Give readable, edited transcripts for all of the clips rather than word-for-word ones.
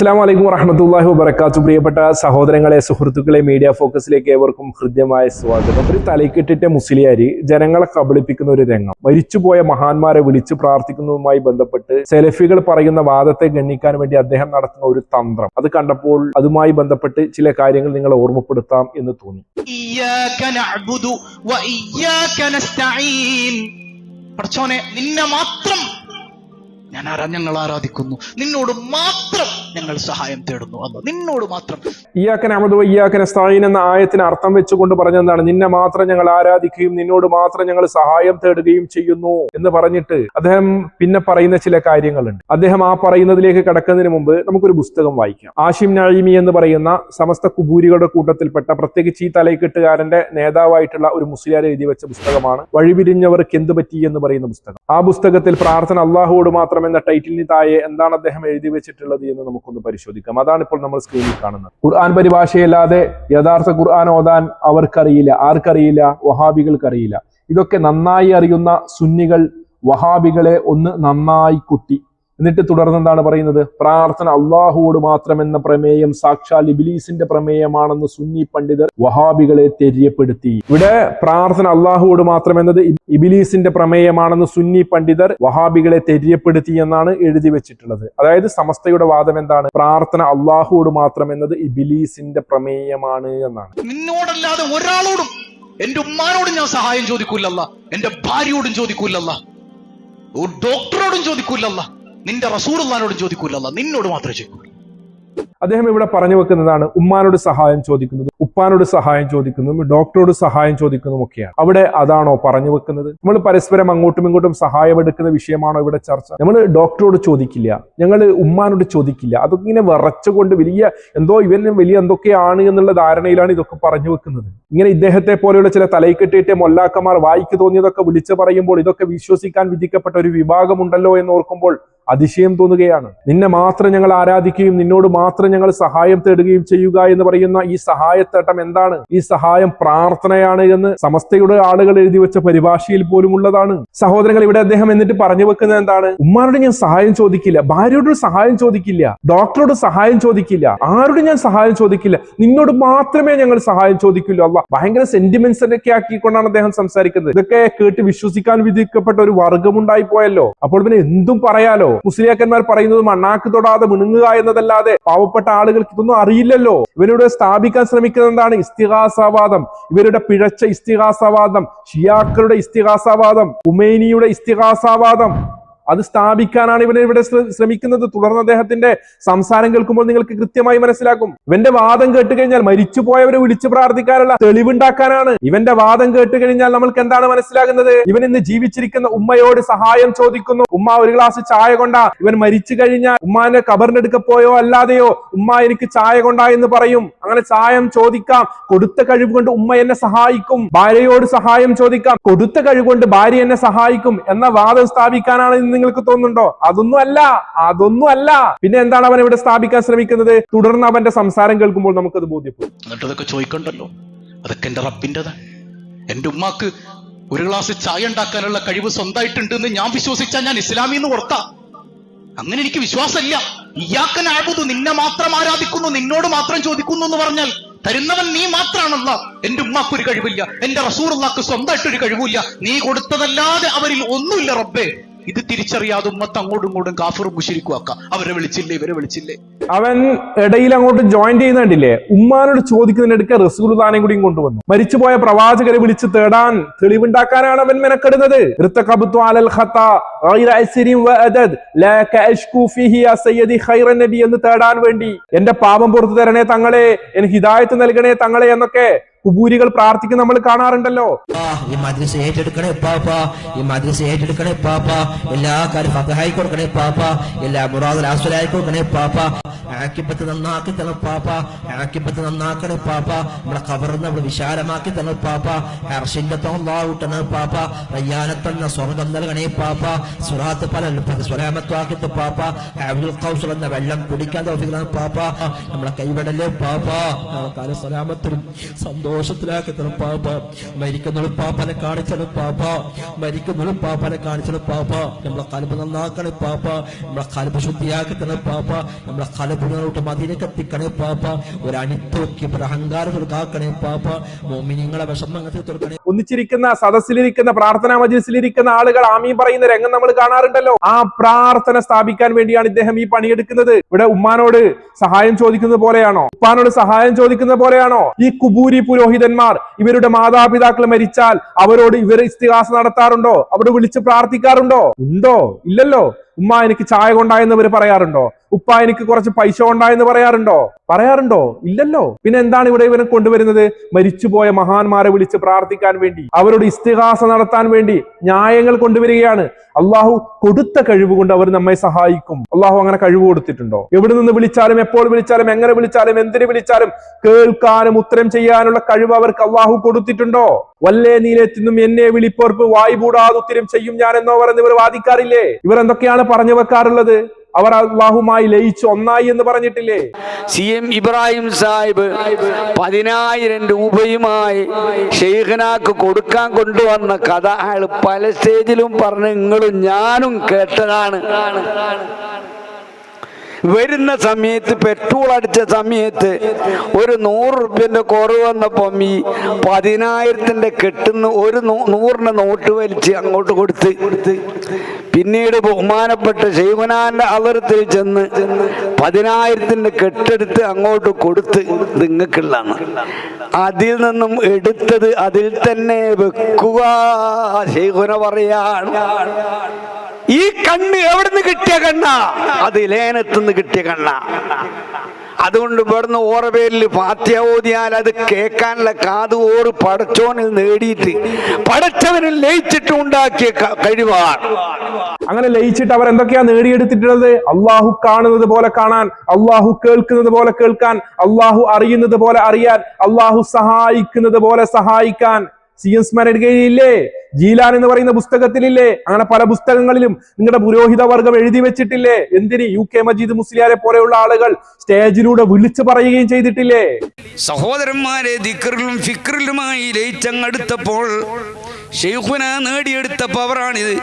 അസ്സലാമു അലൈക്കും വറഹ്മത്തുള്ളാഹി വബറകാതുഹു. പ്രിയപ്പെട്ട സഹോദരങ്ങളെ, സുഹൃത്തുക്കളെ, മീഡിയ ഫോക്കസിലേക്ക് ഏവർക്കും ഹൃദ്യമായ സ്വാഗതം. ഒരു തലയ്ക്കെട്ടിട്ട മുസ്ലിയാരി ജനങ്ങളെ കബളിപ്പിക്കുന്ന ഒരു രംഗം, മരിച്ചുപോയ മഹാന്മാരെ വിളിച്ചു പ്രാർത്ഥിക്കുന്നതുമായി ബന്ധപ്പെട്ട് സെലഫികൾ പറയുന്ന വാദത്തെ ഗണ്ണിക്കാൻ വേണ്ടി അദ്ദേഹം നടത്തുന്ന ഒരു തന്ത്രം, അത് കണ്ടപ്പോൾ അതുമായി ബന്ധപ്പെട്ട് ചില കാര്യങ്ങൾ നിങ്ങളെ ഓർമ്മപ്പെടുത്താം എന്ന് തോന്നി. നിന്നെ മാത്രം ഞങ്ങൾ ആരാധിക്കുന്നു, നിന്നോട് മാത്രം ഞങ്ങൾ സഹായം തേടുന്നു, അല്ലാ നിന്നോട് മാത്രം. ഇയ്യാക നഅ്ബുദു വ ഇയ്യാക നസ്തഈൻ എന്ന ആയത്തിന് അർത്ഥം വെച്ചുകൊണ്ട് പറഞ്ഞെന്താണ്? നിന്നെ മാത്രം ഞങ്ങൾ ആരാധിക്കുകയും നിന്നോട് മാത്രം ഞങ്ങൾ സഹായം തേടുകയും ചെയ്യുന്നു എന്ന് പറഞ്ഞിട്ട് അദ്ദേഹം പിന്നെ പറയുന്ന ചില കാര്യങ്ങളുണ്ട്. അദ്ദേഹം ആ പറയുന്നതിലേക്ക് കടക്കുന്നതിന് മുമ്പ് നമുക്കൊരു പുസ്തകം വായിക്കാം. ആഷിം നഈമി എന്ന് പറയുന്ന സമസ്ത കുബൂരികളുടെ കൂട്ടത്തിൽപ്പെട്ട, പ്രത്യേകിച്ച് ഈ തലയ്ക്കെട്ടുകാരന്റെ നേതാവായിട്ടുള്ള ഒരു മുസ്ലിയാർ എഴുതി വെച്ച പുസ്തകമാണ് വഴിപിരിഞ്ഞവർക്ക് എന്ത് പറ്റി എന്ന് പറയുന്ന പുസ്തകം. ആ പുസ്തകത്തിൽ പ്രാർത്ഥന അള്ളാഹുവോട് മാത്രം എന്ന ടൈറ്റിലിന് താഴെ എന്താണ് അദ്ദേഹം എഴുതി വെച്ചിട്ടുള്ളത് എന്ന് നമുക്കൊന്ന് പരിശോധിക്കാം. അതാണ് ഇപ്പോൾ നമ്മൾ സ്ക്രീനിൽ കാണുന്നത്. ഖുർആൻ പരിഭാഷയല്ലാതെ യഥാർത്ഥ ഖുർആൻ ഓതാൻ അവർക്കറിയില്ല. ആർക്കറിയില്ല? വഹാബികൾക്കറിയില്ല. ഇതൊക്കെ നന്നായി അറിയുന്ന സുന്നികൾ വഹാബികളെ ഒന്ന് നന്നായി കുത്തി, എന്നിട്ട് തുടർന്ന് എന്താണ് പറയുന്നത്? പ്രാർത്ഥന അള്ളാഹുവോട് മാത്രമെന്ന പ്രമേയം സാക്ഷാൽ ഇബ്ലീസിന്റെ പ്രമേയമാണെന്ന് സുന്നി പണ്ഡിതർ വഹാബികളെ തെര്യപ്പെടുത്തി. ഇവിടെ പ്രാർത്ഥന അള്ളാഹുവോട് മാത്രമെന്നത് ഇബ്ലീസിന്റെ പ്രമേയമാണെന്ന് സുന്നി പണ്ഡിതർ വഹാബികളെ തെര്യപ്പെടുത്തി എന്നാണ് എഴുതി വെച്ചിട്ടുള്ളത്. അതായത് സമസ്തയുടെ വാദം എന്താണ്? പ്രാർത്ഥന അള്ളാഹുവോട് മാത്രമെന്നത് ഇബ്ലീസിന്റെ പ്രമേയമാണ് എന്നാണ്. നിന്നോടല്ലാതെ ഒരാളോടും, എന്റെ ഉമ്മാനോടും ഞാൻ സഹായം ചോദിക്കൂലല്ല, എന്റെ ഭാര്യയോടും ചോദിക്കൂലല്ല, ഡോക്ടറോടും ചോദിക്കൂലല്ല, നിന്റെ റസൂലുള്ളാഹിനോടും ചോദിക്കൂലല്ല, നിന്നോട് മാത്രമേ ചോദിക്കൂ. അദ്ദേഹം ഇവിടെ പറഞ്ഞു വെക്കുന്നതാണ് ഉമ്മാനോട് സഹായം ചോദിക്കുന്നത്, ഉപ്പാനോട് സഹായം ചോദിക്കുന്നതും ഡോക്ടറോട് സഹായം ചോദിക്കുന്നതും ഒക്കെയാണ്. അവിടെ അതാണോ പറഞ്ഞു വെക്കുന്നത്? നമ്മൾ പരസ്പരം അങ്ങോട്ടും ഇങ്ങോട്ടും സഹായം എടുക്കുന്ന വിഷയമാണോ ഇവിടെ ചർച്ച? നമ്മൾ ഡോക്ടറോട് ചോദിക്കില്ല, ഞങ്ങൾ ഉമ്മാനോട് ചോദിക്കില്ല. അതൊക്കെ ഇങ്ങനെ വിറച്ചുകൊണ്ട് ഇവന് വലിയ എന്തൊക്കെയാണ് എന്നുള്ള ധാരണയിലാണ് ഇതൊക്കെ പറഞ്ഞു വെക്കുന്നത്. ഇങ്ങനെ ഇദ്ദേഹത്തെ പോലെയുള്ള ചില തലയ്ക്കെട്ടിയിട്ട് മൊല്ലാക്കന്മാർ വായിക്ക് തോന്നിയതൊക്കെ വിളിച്ചു പറയുമ്പോൾ ഇതൊക്കെ വിശ്വസിക്കാൻ വിധിക്കപ്പെട്ട ഒരു വിഭാഗമുണ്ടല്ലോ എന്ന് ഓർക്കുമ്പോൾ അതിശയം തോന്നുകയാണ്. നിന്നെ മാത്രം ഞങ്ങൾ ആരാധിക്കുകയും നിന്നോട് മാത്രം ഞങ്ങൾ സഹായം തേടുകയും ചെയ്യുക എന്ന് പറയുന്ന ഈ സഹായത്തേട്ടം എന്താണ്? ഈ സഹായം പ്രാർത്ഥനയാണ് എന്ന് സമസ്തയുടെ ആളുകൾ എഴുതി വെച്ച പരിഭാഷയിൽ പോലും ഉള്ളതാണ്. സഹോദരങ്ങൾ, ഇവിടെ അദ്ദേഹം എന്നിട്ട് പറഞ്ഞു വെക്കുന്നത് എന്താണ്? ഉമ്മാനോട് ഞാൻ സഹായം ചോദിക്കില്ല, ഭാര്യയോട് സഹായം ചോദിക്കില്ല, ഡോക്ടറോട് സഹായം ചോദിക്കില്ല, ആരോടും ഞാൻ സഹായം ചോദിക്കില്ല, നിന്നോട് മാത്രമേ ഞങ്ങൾ സഹായം ചോദിക്കില്ല. അല്ല, ഭയങ്കര സെന്റിമെന്റ്സ് ഒക്കെ ആക്കിക്കൊണ്ടാണ് അദ്ദേഹം സംസാരിക്കുന്നത്. ഇതൊക്കെ കേട്ട് വിശ്വസിക്കാൻ വിധിക്കപ്പെട്ട ഒരു വർഗമുണ്ടായി പോയല്ലോ. അപ്പോൾ പിന്നെ എന്തും പറയാലോ. മുസ്ലിയാക്കന്മാർ പറയുന്നത് മണ്ണാക്ക് തൊടാതെ മിണുങ്ങുക എന്നതല്ലാതെ പാവപ്പെട്ട ആളുകൾക്ക് ഇതൊന്നും അറിയില്ലല്ലോ. ഇവരുടെ സ്ഥാപിക്കാൻ ശ്രമിക്കുന്നത് എന്താണ്? ഇസ്തിഗാസവാദം, ഇവരുടെ പിഴച്ച ഇസ്തിഗാസവാദം, ഷിയാക്കളുടെ ഇസ്തിഗാസവാദം, ഉമൈനിയുടെ ഇസ്തിഗാസവാദം, അത് സ്ഥാപിക്കാനാണ് ഇവിടെ ശ്രമിക്കുന്നത്. തുടർന്ന് അദ്ദേഹത്തിന്റെ സംസാരം കേൾക്കുമ്പോൾ നിങ്ങൾക്ക് കൃത്യമായി മനസ്സിലാക്കും. ഇവന്റെ വാദം കേട്ടുകഴിഞ്ഞാൽ മരിച്ചുപോയവരെ വിളിച്ചു പ്രാർത്ഥിക്കാനുള്ള തെളിവുണ്ടാക്കാനാണ്. ഇവന്റെ വാദം കേട്ടുകഴിഞ്ഞാൽ നമ്മൾക്ക് എന്താണ് മനസ്സിലാകുന്നത്? ഇവൻ ഇന്ന് ജീവിച്ചിരിക്കുന്ന ഉമ്മയോട് സഹായം ചോദിക്കുന്നു. ഉമ്മ ഒരു ഗ്ലാസ് ചായ കൊണ്ടാ. ഇവൻ മരിച്ചു കഴിഞ്ഞാൽ ഉമ്മാന്റെ കബറിനെടുക്ക പോയോ അല്ലാതെയോ ഉമ്മ എനിക്ക് ചായ കൊണ്ടാ എന്ന് പറയും. അങ്ങനെ ചായം ചോദിക്കാം, കൊടുത്ത കഴിവ് കൊണ്ട് ഉമ്മ എന്നെ സഹായിക്കും. ഭാര്യയോട് സഹായം ചോദിക്കാം, കൊടുത്ത കഴിവ് കൊണ്ട് ഭാര്യ എന്നെ സഹായിക്കും എന്ന വാദം സ്ഥാപിക്കാനാണ് നിങ്ങൾക്ക് തോന്നുന്നുണ്ടോ? അതൊന്നും അല്ല. പിന്നെ എന്താണ് അവൻ ഇവിടെ സ്ഥാപിക്കാൻ ശ്രമിക്കുന്നത്? തുടർന്ന് അവന്റെ സംസാരം കേൾക്കുമ്പോൾ നമുക്കത് ബോധ്യപ്പെടും. എന്നിട്ട് അതൊക്കെ ചോദിക്കണ്ടല്ലോ, അതൊക്കെ എന്റെ റബ്ബിൻ്റെതാണ്. എന്റെ ഉമ്മാക്ക് ഒരു ഗ്ലാസ് ചായ ഉണ്ടാക്കാനുള്ള കഴിവ് സ്വന്തമായിട്ടുണ്ട് എന്ന് ഞാൻ വിശ്വസിച്ചാൽ ഞാൻ ഇസ്ലാമിന്ന് പുറത്താ. അങ്ങനെ എനിക്ക് വിശ്വാസമില്ല. ഇയ്യാക നഅ്ബുദു, നിന്നെ മാത്രം ആരാധിക്കുന്നു, നിന്നോട് മാത്രം ചോദിക്കുന്നു എന്ന് പറഞ്ഞാൽ തരുന്നവൻ നീ മാത്രമാണല്ലോ. എന്റെ ഉമ്മാക്ക് ഒരു കഴിവില്ല, എന്റെ റസൂലുള്ളാഹിക്ക് സ്വന്തമായിട്ടൊരു കഴിവില്ല, നീ കൊടുത്തതല്ലാതെ അവരിൽ ഒന്നുമില്ല റബ്ബേ. ഇത് തിരിച്ചറിയാതെ ഉമ്മത്ത് അങ്ങോട്ടും ഇങ്ങോട്ടും കാഫിറും മുശ്രിക്കും ആക്കാം. അവരെ വിളിച്ചില്ലേ, ഇവരെ വിളിച്ചില്ലേ. അവൻ ഇടയിൽ അങ്ങോട്ട് ജോയിൻ ചെയ്യുന്നുണ്ടില്ലേ? ഉമ്മാനോട് ചോദിക്കുന്നതിനിടയ്ക്ക് റസൂലുള്ളാഹിനെ കൂടിയും കൊണ്ടുവന്നു. മരിച്ചുപോയ പ്രവാചകരെ വിളിച്ച് തേടാൻ, തെളിവുണ്ടാക്കാനാണ് അവൻ മെനക്കെടുന്നത്. എന്ന് തേടാൻ വേണ്ടി, എന്റെ പാപം പുറത്തു തരണേ തങ്ങളെ, എനിക്ക് ഹിദായത്ത് നൽകണേ തങ്ങളെ എന്നൊക്കെ കുബൂരികൾ പ്രാർത്ഥിക്കുന്ന നമ്മൾ കാണാറുണ്ടല്ലോ. ഈ മദ്രസ ഏറ്റെടുക്കണേ പാപ്പ, ഈ മദ്രസ ഏറ്റെടുക്കണേ പാപ്പ, എല്ലാ കാര്യം ഫതഹായി കൊടുക്കണേ പാപ്പ, എല്ലാ മുറാദുൽ ആസ്വലായി കൊടുക്കണേ പാപ്പ, ആക്കിപ്പത്ത് നന്നാക്കി തന്ന പാപ്പ, ആക്കിപ്പത്ത് നന്നാക്കണേ പാപ്പ, നമ്മളെ ഖബറിനെ നമ്മൾ വിശാലമാക്കി തന്ന പാപ്പ, അർശിന്റെ തൊള്ളാവുട്ടണ പാപ്പ, റയ്യാനത്തെന്ന സ്വർഗം നൽകണേ പാപ്പ, സുറാത്ത് പല സ്വലാമത്വാക്കി പാപ്പ, അബ്ദുൽ ഖൗസ് എന്ന വെള്ളം കുടിക്കാൻ തോന്നിക്കുന്ന പാപ്പ, നമ്മളെ കൈവിടല്ലേ പാപ്പ, കാല സലാമത്തിലും സന്തോഷത്തിലാക്കി തരും പാപ്പ. മരിക്കുന്നതും പാപ്പനെ കാണിച്ചത് പാപ്പ, മരിക്കുന്നതും പാപ്പനെ കാണിച്ചത് പാപ്പ. നമ്മളെ കൽബ് നന്നാക്കണേ പാപ്പ, നമ്മളെ കൽബ് ശുദ്ധിയാക്കി തരണം പാപ്പ, നമ്മളെ കൽബ് പുനരോട്ട് മദീനക്ക് എത്തിക്കണേ പാപ്പ. ഒരു അണിത്തോക്കി അഹങ്കാരത്തിൽ കാക്കണേ പാപ്പ. മോമിനിങ്ങളെ വിഷമങ്ങൾ തുറക്കണേ. ഒന്നിച്ചിരിക്കുന്ന സദസ്സിലിരിക്കുന്ന പ്രാർത്ഥനാ മജ്‌ലിസിലിരിക്കുന്ന ആളുകൾ ആമീൻ പറയുന്ന രംഗം നമ്മൾ കാണാറുണ്ടല്ലോ. ആ പ്രാർത്ഥന സ്ഥാപിക്കാൻ വേണ്ടിയാണ് ഇദ്ദേഹം ഈ പണിയെടുക്കുന്നത്. ഇവിടെ ഉമ്മാനോട് സഹായം ചോദിക്കുന്നത് പോലെയാണോ? ഉപ്പാനോട് സഹായം ചോദിക്കുന്നത് പോലെയാണോ? ഈ കുബൂരി പുരോഹിതന്മാർ ഇവരുടെ മാതാപിതാക്കൾ മരിച്ചാൽ അവരോട് ഇവർ ഇസ്തിഗാസ നടത്താറുണ്ടോ? അവിടെ വിളിച്ച് പ്രാർത്ഥിക്കാറുണ്ടോ? ഉണ്ടോ? ഇല്ലല്ലോ. ഉമ്മ എനിക്ക് ചായ കൊണ്ടായെന്ന് ഇവർ പറയാറുണ്ടോ? ഉപ്പ എനിക്ക് കുറച്ച് പൈസ കൊണ്ടായെന്ന് പറയാറുണ്ടോ? ഇല്ലല്ലോ. പിന്നെ എന്താണ് ഇവിടെ ഇവരെ കൊണ്ടുവരുന്നത്? മരിച്ചുപോയ മഹാന്മാരെ വിളിച്ച് പ്രാർത്ഥിക്കാൻ വേണ്ടി, അവരോട് ഇസ്തിഗാസ നടത്താൻ വേണ്ടി ന്യായങ്ങൾ കൊണ്ടുവരികയാണ്. അള്ളാഹു കൊടുത്ത കഴിവ് കൊണ്ട് അവർ നമ്മെ സഹായിക്കും. അള്ളാഹു അങ്ങനെ കഴിവ് കൊടുത്തിട്ടുണ്ടോ? എവിടെ നിന്ന് വിളിച്ചാലും, എപ്പോൾ വിളിച്ചാലും, എങ്ങനെ വിളിച്ചാലും, എന്തിനു വിളിച്ചാലും കേൾക്കാനും ഉത്തരം ചെയ്യാനുള്ള കഴിവ് അവർക്ക് അള്ളാഹു കൊടുത്തിട്ടുണ്ടോ? വല്ലേ നീലെത്തിന്നും എന്നെ വിളിപ്പോർപ്പ് വായ്പൂടാതെ ഉത്തരം ചെയ്യും ഞാൻ എന്നോ പറഞ്ഞ് ഇവർ വാദിക്കാറില്ലേ? ഇവർ എന്തൊക്കെയാണ് പറഞ്ഞു വെക്കാറുള്ളത്? അവർ അള്ളാഹുമായി ലയിച്ചു ഒന്നായി എന്ന് പറഞ്ഞിട്ടില്ലേ? CM ഇബ്രാഹിം സാഹിബ് 10,000 രൂപയുമായി ഷെയ്ഖിനാക്ക് കൊടുക്കാൻ കൊണ്ടുവന്ന കഥ അയാൾ പല സ്റ്റേജിലും പറഞ്ഞ് നിങ്ങളും ഞാനും കേട്ടതാണ്. വരുന്ന സമയത്ത് പെട്രോൾ അടിച്ച സമയത്ത് ഒരു 100 റുപ്യന്റെ കുറവ് വന്നപ്പം ഈ 10,000 കെട്ടുന്ന ഒരു 100 നോട്ട് വലിച്ച് അങ്ങോട്ട് കൊടുത്ത് പിന്നീട് ബഹുമാനപ്പെട്ട ശൈഖുനാന്റെ അലർത്തിൽ ചെന്ന് 10,000 കെട്ടെടുത്ത് അങ്ങോട്ട് കൊടുത്ത് നിങ്ങൾക്കുള്ളതാണ്. അതിൽ നിന്നും എടുത്തത് അതിൽ തന്നെ വെക്കുക. ശൈഖുന പറയാണ്, ഈ കണ്ണ് എവിടുന്ന് കിട്ടിയ കണ്ണ? അത് ലേനത്തുനിന്ന് കിട്ടിയ കണ്ണ. അതുകൊണ്ട് ഇവിടുന്ന് ഓറ പേരിൽ ഫാത്തിഹ ഓതിയാൽ അത് കേൾക്കാനുള്ള കാത് ഓറ് പടച്ചോനിൽ നേടിയിട്ട് പടച്ചവനിൽ ലയിച്ചിട്ട് ഉണ്ടാക്കിയ കഴിവാണ്. അങ്ങനെ ലയിച്ചിട്ട് അവർ എന്തൊക്കെയാ നേടിയെടുത്തിട്ടുള്ളത്? അള്ളാഹു കാണുന്നത് പോലെ കാണാൻ, അള്ളാഹു കേൾക്കുന്നത് പോലെ കേൾക്കാൻ, അള്ളാഹു അറിയുന്നത് പോലെ അറിയാൻ, അള്ളാഹു സഹായിക്കുന്നത് പോലെ സഹായിക്കാൻ. CM സ്മരണികയിലില്ലേ? ജീലാൻ എന്ന് പറയുന്ന പുസ്തകത്തിലില്ലേ? അങ്ങനെ പല പുസ്തകങ്ങളിലും നിങ്ങളുടെ പുരോഹിത വർഗം എഴുതി വെച്ചിട്ടില്ലേ? എന്തിന്? UK മജീദ് മുസ്ലിയാരെ പോലെയുള്ള ആളുകൾ സ്റ്റേജിലൂടെ വിളിച്ചു പറയുകയും ചെയ്തിട്ടില്ലേ? സഹോദരന്മാരെ, ദിക്റിലും ഫിക്റിലുമായി ലയിച്ചങ്ങെടുത്തപ്പോൾ ശൈഖുന നേടിയെടുത്ത പവറാണിത്.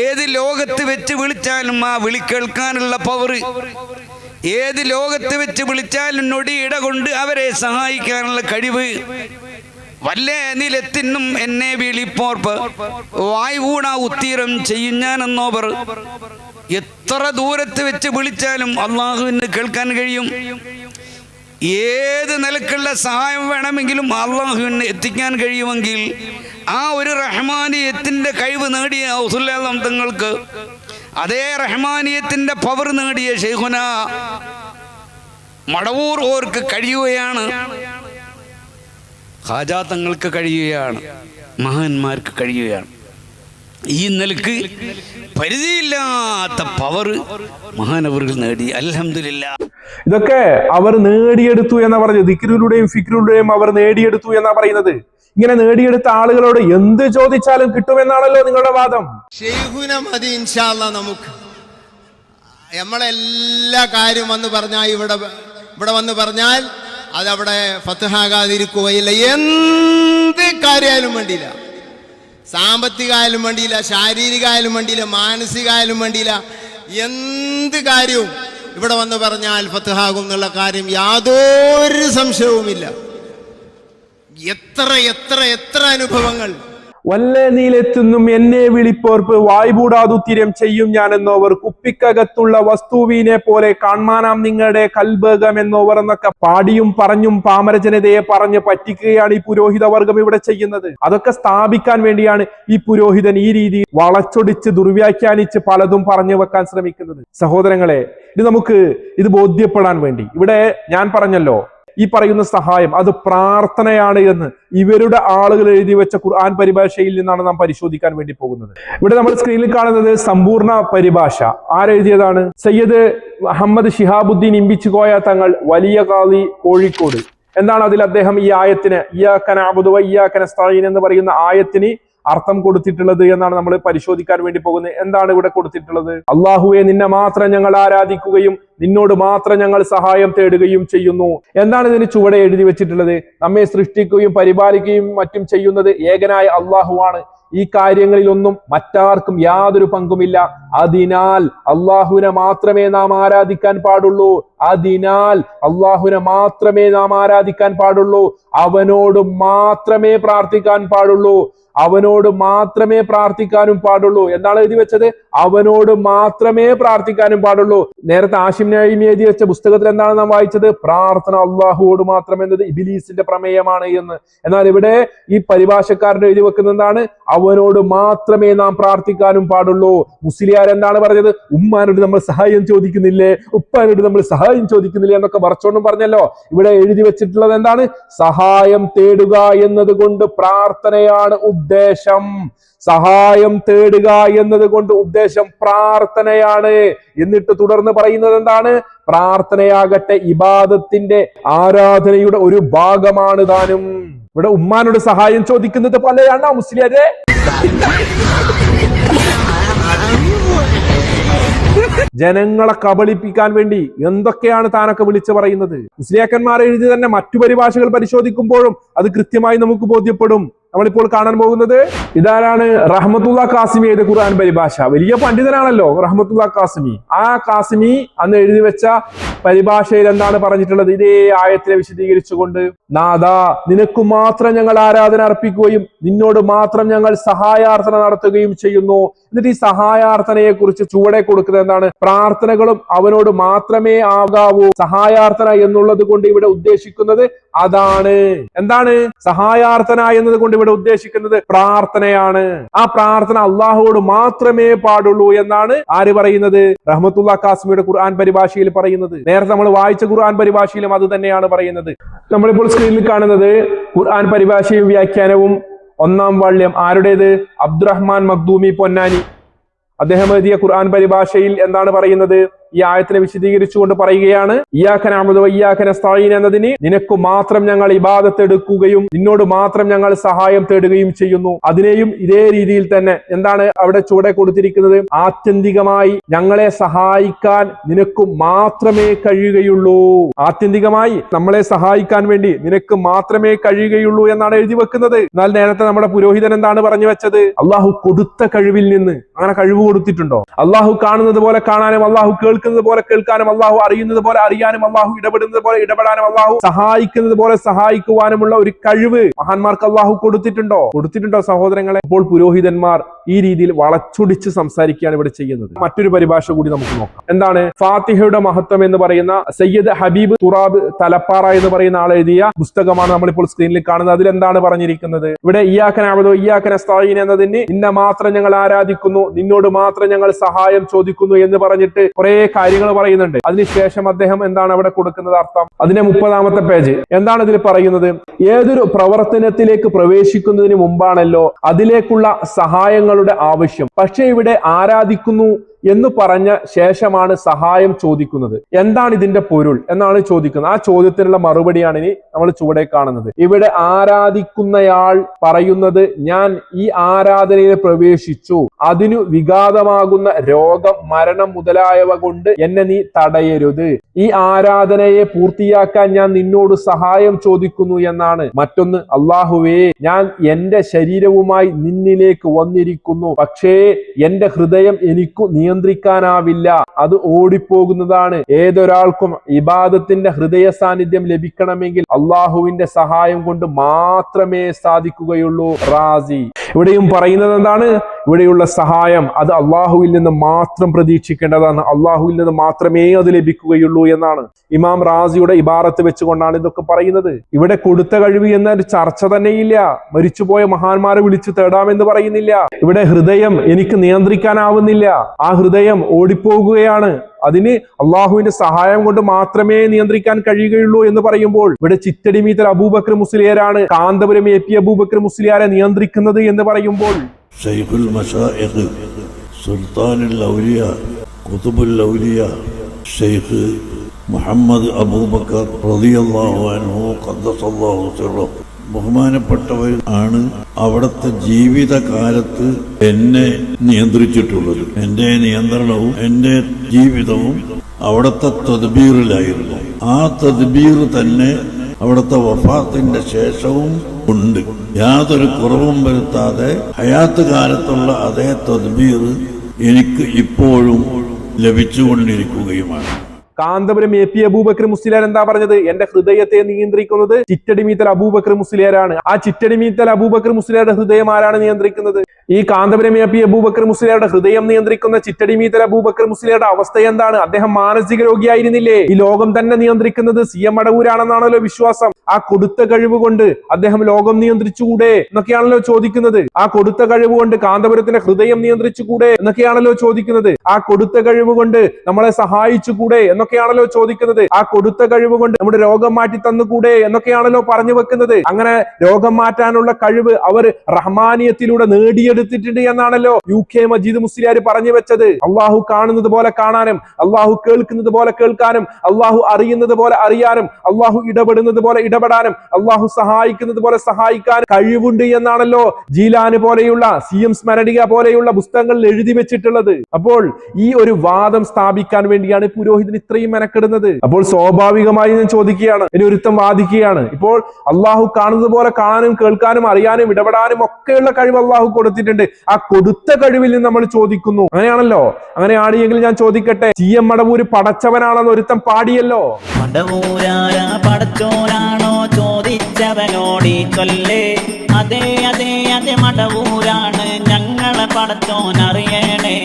ഏത് ലോകത്ത് വെച്ച് വിളിച്ചാലും ആ വിളി കേൾക്കാനുള്ള പവർ, ഏത് ലോകത്ത് വെച്ച് വിളിച്ചാലും നൊടിയിട കൊണ്ട് അവരെ സഹായിക്കാനുള്ള കഴിവ്. വല്ലേ നിലത്തിനും എന്നെ വിളിപ്പോർപ്പ് വായ്പൂടാ ഉത്തീരം ചെയ്യും ഞാനെന്നോവർ. എത്ര ദൂരത്ത് വെച്ച് വിളിച്ചാലും അള്ളാഹുവിന് കേൾക്കാൻ കഴിയും. ഏത് നിലക്കുള്ള സഹായം വേണമെങ്കിലും അള്ളാഹുവിന് എത്തിക്കാൻ കഴിയുമെങ്കിൽ ആ ഒരു റഹ്മാനിയത്തിന്റെ കഴിവ് നേടിയ ഔസുല്ലാഹ് തങ്ങൾക്ക്, അതേ റഹ്മാനിയത്തിന്റെ പവർ നേടിയ ശൈഖുന മടവൂർ ഓർക്ക് കഴിയുകയാണ്, ഖാജാ തങ്ങൾക്ക് കഴിയുകയാണ്, മഹാന്മാർക്ക് കഴിയുകയാണ്. ഈ നിലക്ക് പരിധിയില്ലാത്ത പവർ മഹാനവറുകൾ നേടി. അൽഹംദുലില്ലാഹ്. ഇതൊക്കെ അവർ നേടിയെടുത്തു എന്നാ പറഞ്ഞത്. ദിക്റിലൂടെയും ഫിക്റിലൂടെയും അവർ നേടിയെടുത്തു എന്നാ പറയുന്നത്. ഇങ്ങനെ നേടിയെടുത്ത ആളുകളോട് എന്ത് ചോദിച്ചാലും കിട്ടുമെന്നാണല്ലോ നിങ്ങളുടെ വാദം. ശൈഖുന മതി ഇൻഷാ അല്ലാഹ്. നമുക്ക് നമ്മളെല്ലാ കാര്യം വന്ന് പറഞ്ഞാൽ ഇവിടെ വന്ന് പറഞ്ഞാൽ അതവിടെ ഫത്ഹാകാതിരിക്കുകയില്ല. എന്ത് കാര്യമായാലും വേണ്ടിയില്ല, സാമ്പത്തികമായാലും വേണ്ടിയില്ല, ശാരീരികമായാലും വേണ്ടിയില്ല, മാനസികമായാലും വേണ്ടിയില്ല, എന്ത് കാര്യവും ഇവിടെ വന്ന് പറഞ്ഞാൽ ഫത്ഹാകും എന്നുള്ള കാര്യം യാതൊരു സംശയവുമില്ല. എത്ര എത്ര എത്ര അനുഭവങ്ങൾ. വല്ലേ നീലെത്തുന്നും എന്നെ വിളിപ്പോർപ്പ് വായ്പൂടാതുത്തിരം ചെയ്യും ഞാൻ എന്നോവർ. കുപ്പിക്കകത്തുള്ള വസ്തുവിനെ പോലെ കാൺമാനാം നിങ്ങളുടെ കൽബകം എന്നോവർ എന്നൊക്കെ പാടിയും പറഞ്ഞും പാമരജനതയെ പറഞ്ഞ് പറ്റിക്കുകയാണ് ഈ പുരോഹിത വർഗം ഇവിടെ ചെയ്യുന്നത്. അതൊക്കെ സ്ഥാപിക്കാൻ വേണ്ടിയാണ് ഈ പുരോഹിതൻ ഈ രീതി വളച്ചൊടിച്ച് ദുർവ്യാഖ്യാനിച്ച് പലതും പറഞ്ഞു വെക്കാൻ ശ്രമിക്കുന്നത്. സഹോദരങ്ങളെ, ഇത് ബോധ്യപ്പെടാൻ വേണ്ടി ഇവിടെ ഞാൻ പറഞ്ഞല്ലോ, ഈ പറയുന്ന സഹായം അത് പ്രാർത്ഥനയാണ് എന്ന് ഇവരുടെ ആളുകൾ എഴുതി വെച്ച ഖുർആൻ പരിഭാഷയിൽ നിന്നാണ് നാം പരിശോധിക്കാൻ വേണ്ടി പോകുന്നത്. ഇവിടെ നമ്മൾ സ്ക്രീനിൽ കാണുന്നത് സമ്പൂർണ്ണ പരിഭാഷ. ആരെഴുതിയതാണ്? സയ്യിദ് മുഹമ്മദ് ശിഹാബുദ്ദീൻ ഇമ്പിച്ചുകോയ തങ്ങൾ, വലിയ ഖാദി, കോഴിക്കോട്. എന്താണ് അതിൽ അദ്ദേഹം ഈ ആയത്തിന് ഇയ്യാക നഅ്ബുദു വ ഇയ്യാക നസ്തഈൻ എന്ന് പറയുന്ന ആയത്തിന് അർത്ഥം കൊടുത്തിട്ടുള്ളത് എന്നാണ് നമ്മൾ പരിശോധിക്കാൻ വേണ്ടി പോകുന്നത്. എന്താണ് ഇവിടെ കൊടുത്തിട്ടുള്ളത്? അള്ളാഹുവെ, നിന്നെ മാത്രം ഞങ്ങൾ ആരാധിക്കുകയും നിന്നോട് മാത്രം ഞങ്ങൾ സഹായം തേടുകയും ചെയ്യുന്നു. എന്താണ് ഇതിന് ചുവടെ എഴുതി വെച്ചിട്ടുള്ളത്? നമ്മെ സൃഷ്ടിക്കുകയും പരിപാലിക്കുകയും മറ്റും ചെയ്യുന്നത് ഏകനായ അള്ളാഹുവാണ്. ഈ കാര്യങ്ങളിലൊന്നും മറ്റാർക്കും യാതൊരു പങ്കുമില്ല. അതിനാൽ അള്ളാഹുവിനെ മാത്രമേ നാം ആരാധിക്കാൻ പാടുള്ളൂ. അതിനാൽ അള്ളാഹുവിനെ മാത്രമേ നാം ആരാധിക്കാൻ പാടുള്ളൂ, അവനോട് മാത്രമേ പ്രാർത്ഥിക്കാൻ പാടുള്ളൂ, അവനോട് മാത്രമേ പ്രാർത്ഥിക്കാനും പാടുള്ളൂ. എന്താണ് എഴുതി വെച്ചത്? അവനോട് മാത്രമേ പ്രാർത്ഥിക്കാനും പാടുള്ളൂ. നേരത്തെ ആശിം നഈമി എഴുതി വെച്ച പുസ്തകത്തിൽ എന്താണ് നാം വായിച്ചത്? പ്രാർത്ഥന അള്ളാഹുവോട് മാത്രം എന്നത് ഇബ്ലീസിന്റെ പ്രമേയമാണ് എന്ന്. എന്നാൽ ഇവിടെ ഈ പരിഭാഷക്കാരൻ എഴുതി വെക്കുന്നത് എന്താണ്? അവനോട് മാത്രമേ നാം പ്രാർത്ഥിക്കാനും പാടുള്ളൂ. മുസ്ലിയാർ എന്താണ് പറഞ്ഞത്? ഉമ്മാനോട് നമ്മൾ സഹായം ചോദിക്കുന്നില്ലേ, ഉപ്പാനോട് നമ്മൾ സഹായം ചോദിക്കുന്നില്ലേ എന്നൊക്കെ മറച്ചോണ്ടും പറഞ്ഞല്ലോ. ഇവിടെ എഴുതി വെച്ചിട്ടുള്ളത് എന്താണ്? സഹായം തേടുക എന്നതുകൊണ്ട് പ്രാർത്ഥനയാണ് ഉദ്ദേശം. സഹായം തേടുക എന്നതുകൊണ്ട് ഉദ്ദേശം പ്രാർത്ഥനയാണ്. എന്നിട്ട് തുടർന്ന് പറയുന്നത് എന്താണ്? പ്രാർത്ഥനയാകട്ടെ ഇബാദത്തിന്റെ, ആരാധനയുടെ ഒരു ഭാഗമാണ് താനും. ഇവിടെ ഉമ്മാനോട് സഹായം ചോദിക്കുന്നത് പോലെയാണോ മുസ്ലിയാരെ? ജനങ്ങളെ കബളിപ്പിക്കാൻ വേണ്ടി എന്തൊക്കെയാണ് താനൊക്കെ വിളിച്ചു പറയുന്നത്? മുസ്ലിയാക്കന്മാർ എഴുതി തന്നെ മറ്റു പരിഭാഷകൾ പരിശോധിക്കുമ്പോഴും അത് കൃത്യമായി നമുക്ക് ബോധ്യപ്പെടും. നമ്മളിപ്പോൾ കാണാൻ പോകുന്നത് ഇതാരാണ്? റഹ്മത്തുള്ള കാസിമി എഴുതിയ ഖുർആൻ പരിഭാഷ. വലിയ പണ്ഡിതനാണല്ലോ റഹ്മത്തുള്ള കാസിമി. ആ കാസിമി അന്ന് എഴുതി വെച്ച പരിഭാഷയിൽ എന്താണ് പറഞ്ഞിട്ടുള്ളത്? ഇതേ ആയത്തിനെ വിശദീകരിച്ചുകൊണ്ട്, നാദാ നിനക്കു മാത്രം ഞങ്ങൾ ആരാധന അർപ്പിക്കുകയും നിന്നോട് മാത്രം ഞങ്ങൾ സഹായാർത്ഥന നടത്തുകയും ചെയ്യുന്നു. എന്നിട്ട് ഈ സഹായാർത്ഥനയെ കുറിച്ച് ചുവടെ കൊടുക്കുന്നത് എന്താണ്? പ്രാർത്ഥനകളും അവനോട് മാത്രമേ ആകാവൂ. സഹായാർത്ഥന എന്നുള്ളത് കൊണ്ട് ഇവിടെ ഉദ്ദേശിക്കുന്നത് അതാണ്. എന്താണ് സഹായാർത്ഥന എന്നത് കൊണ്ട് ഇവിടെ ഉദ്ദേശിക്കുന്നത്? പ്രാർത്ഥനയാണ്. ആ പ്രാർത്ഥന അള്ളാഹുവോട് മാത്രമേ പാടുള്ളൂ എന്നാണ് ആര് പറയുന്നത്? റഹ്മത്തുള്ള കാസിമിയുടെ ഖുർആൻ പരിഭാഷയിൽ പറയുന്നത്. നേരത്തെ നമ്മൾ വായിച്ച ഖുർആൻ പരിഭാഷയിലും അത് തന്നെയാണ് പറയുന്നത്. നമ്മളിപ്പോൾ സ്ക്രീനിൽ കാണുന്നത് ഖുർആൻ പരിഭാഷയും വ്യാഖ്യാനവും 1-ാം വാള്യം. ആരുടേത്? അബ്ദുറഹ്മാൻ മഖ്ദൂമി പൊന്നാനി. അദ്ദേഹം എഴുതിയ ഖുർആൻ പരിഭാഷയിൽ എന്താണ് പറയുന്നത്? ഈ ആയത്തിനെ വിശദീകരിച്ചുകൊണ്ട് പറയുകയാണ്, ഇയ്യാക നഅ്ബുദു വ ഇയ്യാക നസ്തഈൻ എന്നതിന് നിനക്ക് മാത്രം ഞങ്ങൾ ഇബാദത്ത് എടുക്കുകയും നിന്നോട് മാത്രം ഞങ്ങൾ സഹായം തേടുകയും ചെയ്യുന്നു. അതിനെയും ഇതേ രീതിയിൽ തന്നെ എന്താണ് അവിടെ ചുവടെ കൊടുത്തിരിക്കുന്നത്? ആത്യന്തികമായി ഞങ്ങളെ സഹായിക്കാൻ നിനക്ക് മാത്രമേ കഴിയുകയുള്ളൂ. ആത്യന്തികമായി നമ്മളെ സഹായിക്കാൻ വേണ്ടി നിനക്ക് മാത്രമേ കഴിയുകയുള്ളൂ എന്നാണ് എഴുതി വെക്കുന്നത്. എന്നാൽ നേരത്തെ നമ്മുടെ പുരോഹിതൻ എന്താണ് പറഞ്ഞു വെച്ചത്? അള്ളാഹു കൊടുത്ത കഴിവിൽ നിന്ന് അങ്ങനെ കഴിവ് കൊടുത്തിട്ടുണ്ടോ? അള്ളാഹു കാണുന്നത് പോലെ കാണാനും, അള്ളാഹു കേൾക്കുന്നത് പോലെ കേൾക്കാനും, അള്ളാഹു അറിയുന്നത് പോലെ അറിയാനും, അള്ളാഹു ഇടപെടുന്നത് പോലെ ഇടപെടാനും, അള്ളാഹു സഹായിക്കുന്നത് പോലെ സഹായിക്കുവാനുമുള്ള ഒരു കഴിവ് മഹാന്മാർക്ക് അള്ളാഹു കൊടുത്തിട്ടുണ്ടോ? കൊടുത്തിട്ടുണ്ടോ സഹോദരങ്ങളെ? അപ്പോൾ പുരോഹിതന്മാർ ഈ രീതിയിൽ വളച്ചൊടിച്ച് സംസാരിക്കുകയാണ് ഇവിടെ ചെയ്യുന്നത്. മറ്റൊരു പരിഭാഷ കൂടി നമുക്ക് നോക്കാം. എന്താണ്? ഫാത്തിഹയുടെ മഹത്വം എന്ന് പറയുന്ന സയ്യിദ് ഹബീബ് തുറാബ് തലപ്പാറ എന്ന് പറയുന്ന ആൾ എഴുതിയ പുസ്തകമാണ് നമ്മളിപ്പോൾ സ്ക്രീനിൽ കാണുന്നത്. അതിലെന്താണ് പറഞ്ഞിരിക്കുന്നത്? ഇവിടെ ഇയ്യാക നഅ്ബുദു വ ഇയ്യാക നസ്തഈൻ എന്നതിന് നിന്നെ മാത്രം ഞങ്ങൾ ആരാധിക്കുന്നു, നിന്നോട് മാത്രം ഞങ്ങൾ സഹായം ചോദിക്കുന്നു എന്ന് പറഞ്ഞിട്ട് കുറെ കാര്യങ്ങൾ പറയുന്നുണ്ട്. അതിനുശേഷം അദ്ദേഹം എന്താണ് അവിടെ കൊടുക്കുന്നത് അർത്ഥം? അതിന്റെ 30-ാമത്തെ പേജ് എന്താണ് ഇതിൽ പറയുന്നത്? ഏതൊരു പ്രവർത്തനത്തിലേക്ക് പ്രവേശിക്കുന്നതിന് മുമ്പാണല്ലോ അതിലേക്കുള്ള സഹായങ്ങളുടെ ആവശ്യം. പക്ഷെ ഇവിടെ ആരാധിക്കുന്നു എന്ന് പറഞ്ഞ ശേഷമാണ് സഹായം ചോദിക്കുന്നത്. എന്താണ് ഇതിന്റെ പൊരുൾ എന്നാണ് ചോദിക്കുന്നത്. ആ ചോദ്യത്തിനുള്ള മറുപടിയാണ് ഇനി നമ്മൾ ചുവടെ കാണുന്നത്. ഇവിടെ ആരാധിക്കുന്നയാൾ പറയുന്നത്, ഞാൻ ഈ ആരാധനയിൽ പ്രവേശിച്ചു, അതിനു വിഘാതമാകുന്ന രോഗം, മരണം മുതലായവ കൊണ്ട് എന്നെ നീ തടയരുത്. ഈ ആരാധനയെ പൂർത്തിയാക്കാൻ ഞാൻ നിന്നോട് സഹായം ചോദിക്കുന്നു എന്നാണ്. മറ്റൊന്ന്, അള്ളാഹുവേ ഞാൻ എന്റെ ശരീരവുമായി നിന്നിലേക്ക് വന്നിരിക്കുന്നു, പക്ഷേ എന്റെ ഹൃദയം എനിക്കു നിയന്ത്രിക്കാനാവില്ല, അത് ഓടിപ്പോകുന്നതാണ്. ഏതൊരാൾക്കും ഇബാദത്തിന്റെ ഹൃദയ സാന്നിധ്യം ലഭിക്കണമെങ്കിൽ അള്ളാഹുവിന്റെ സഹായം കൊണ്ട് മാത്രമേ സാധിക്കുകയുള്ളൂ. റാസി ഇവിടെയും പറയുന്നത് എന്താണ്? ഇവിടെയുള്ള സഹായം അത് അള്ളാഹുവിൽ നിന്ന് മാത്രം പ്രതീക്ഷിക്കേണ്ടതാണ്, അള്ളാഹുവിൽ നിന്ന് മാത്രമേ അത് ലഭിക്കുകയുള്ളൂ എന്നാണ്. ഇമാം റാസിയുടെ ഇബാറത്ത് വെച്ചുകൊണ്ടാണ് ഇതൊക്കെ പറയുന്നത്. ഇവിടെ കൊടുത്ത കഴിവ് എന്ന ഒരു ചർച്ച തന്നെയില്ല. മരിച്ചുപോയ മഹാന്മാരെ വിളിച്ചു തേടാമെന്ന് പറയുന്നില്ല. ഇവിടെ ഹൃദയം എനിക്ക് നിയന്ത്രിക്കാനാവുന്നില്ല, ആ ഹൃദയം ഓടിപ്പോകുകയാണ്, അതിന് അള്ളാഹുവിന്റെ സഹായം കൊണ്ട് മാത്രമേ നിയന്ത്രിക്കാൻ കഴിയുകയുള്ളൂ എന്ന് പറയുമ്പോൾ ഇവിടെ ചിറ്റടിമീത്തൽ അബൂബക്കർ മുസ്ലിയാരാണ് കാന്തപുരം എ പി അബൂബക്കർ മുസ്ലിയാരെ നിയന്ത്രിക്കുന്നത് എന്ന് പറയുമ്പോൾ ശൈഖുൽ മശായിഖ് സുൽത്താനുൽ ഔലിയ ഖുതുബുൽ ഔലിയ ശൈഖ് മുഹമ്മദ് അബൂബക്കർ റളിയല്ലാഹു അൻഹു ഖദ്ദസല്ലാഹു സിർറഹു ബഹുമാനപ്പെട്ടവർ ആണ് അവിടുത്തെ ജീവിതകാലത്ത് എന്നെ നിയന്ത്രിച്ചിട്ടുള്ളത്. എൻ്റെ നിയന്ത്രണവും എൻ്റെ ജീവിതവും അവിടുത്തെ തദ്ബീറിലായിരുന്നു. ആ തദ്ബീർ തന്നെ അവിടുത്തെ വഫാത്തിന്റെ ശേഷവും ഉണ്ട്. യാതൊരു കുറവും വരുത്താതെ ഹയാത്ത് കാലത്തുള്ള അതേ തദ്ബീർ എനിക്ക് ഇപ്പോഴും ലഭിച്ചുകൊണ്ടിരിക്കുകയുമാണ്. കാന്തപുരം AP അബൂബക്കർ മുസ്ലിയാർ എന്താ പറഞ്ഞത്? എന്റെ ഹൃദയത്തെ നിയന്ത്രിക്കുന്നത് ചിറ്റടിമീത്തൽ അബൂബക്കർ മുസ്ലിയാരാണ്. ആ ചിറ്റടിമീത്തൽ അബൂബക്കർ മുസ്ലിയാരുടെ ഹൃദയം ആരാണ് നിയന്ത്രിക്കുന്നത്? ഈ കാന്തപുരം AP അബൂബക്കർ മുസ്ലിയാരുടെ ഹൃദയം നിയന്ത്രിക്കുന്ന ചിറ്റടിമീത്തൽ അബൂബക്കർ മുസ്ലിയാരുടെ അവസ്ഥ എന്താണ്? അദ്ദേഹം മാനസിക രോഗിയായിരുന്നില്ലേ? ഈ ലോകം തന്നെ നിയന്ത്രിക്കുന്നത് CM മടവൂരാണെന്നാണല്ലോ വിശ്വാസം. ആ കൊടുത്ത കഴിവ് കൊണ്ട് അദ്ദേഹം ലോകം നിയന്ത്രിച്ചുകൂടെ എന്നൊക്കെയാണല്ലോ ചോദിക്കുന്നത്. ആ കൊടുത്ത കഴിവ് കൊണ്ട് കാന്തപുരത്തിന്റെ ഹൃദയം നിയന്ത്രിച്ചുകൂടെ എന്നൊക്കെയാണല്ലോ ചോദിക്കുന്നത്. ആ കൊടുത്ത കഴിവ് കൊണ്ട് നമ്മളെ സഹായിച്ചുകൂടെ എന്നൊക്കെയാണല്ലോ ചോദിക്കുന്നത്. ആ കൊടുത്ത കഴിവ് കൊണ്ട് നമ്മുടെ രോഗം മാറ്റി തന്നുകൂടെ എന്നൊക്കെയാണല്ലോ പറഞ്ഞു വെക്കുന്നത്. അങ്ങനെ രോഗം മാറ്റാനുള്ള കഴിവ് അവർ റഹ്മാനിയത്തിലൂടെ നേടിയെടുത്തിട്ടുണ്ട് എന്നാണല്ലോ UK മജീദ് മുസ്ലിയാർ പറഞ്ഞു വെച്ചത്. അള്ളാഹു കാണുന്നത് പോലെ കാണാനും, അള്ളാഹു കേൾക്കുന്നത് പോലെ കേൾക്കാനും, അള്ളാഹു അറിയുന്നത് പോലെ അറിയാനും, അള്ളാഹു ഇടപെടുന്നത് പോലെ ഇടപെടാനും, അള്ളാഹു സഹായിക്കുന്നത് പോലെ സഹായിക്കാനും കഴിവുണ്ട് എന്നാണല്ലോ ജീലാന് പോലെയുള്ള CM സ്മരണിക പോലെയുള്ള പുസ്തകങ്ങളിൽ എഴുതി വെച്ചിട്ടുള്ളത്. അപ്പോൾ ഈ ഒരു വാദം സ്ഥാപിക്കാൻ വേണ്ടിയാണ് പുരോഹിതൻ ഇത്രയും മെനക്കെടുന്നത്. അപ്പോൾ സ്വാഭാവികമായി ഞാൻ ചോദിക്കുകയാണ്, ഇനി ഒരുത്തം വാദിക്കുകയാണ്, ഇപ്പോൾ അള്ളാഹു കാണുന്നത് പോലെ കാണാനും കേൾക്കാനും അറിയാനും ഇടപെടാനും ഒക്കെയുള്ള കഴിവ് അള്ളാഹു കൊടുത്തിട്ടുണ്ട്. ആ കൊടുത്ത കഴിവിൽ നിന്ന് നമ്മൾ ചോദിക്കുന്നു. അങ്ങനെയാണല്ലോ. അങ്ങനെയാണെങ്കിൽ ഞാൻ ചോദിക്കട്ടെ, CM മടവൂര് പടച്ചവനാണെന്ന് ഒരുത്തം പാടിയല്ലോ. പടച്ചോനാണോ ചോദിച്ചവനോടി ചൊല്ലേ, അതെ അതെ അതെ മടവൂരാണ് ഞങ്ങളെ പടച്ചോനറിയണേ,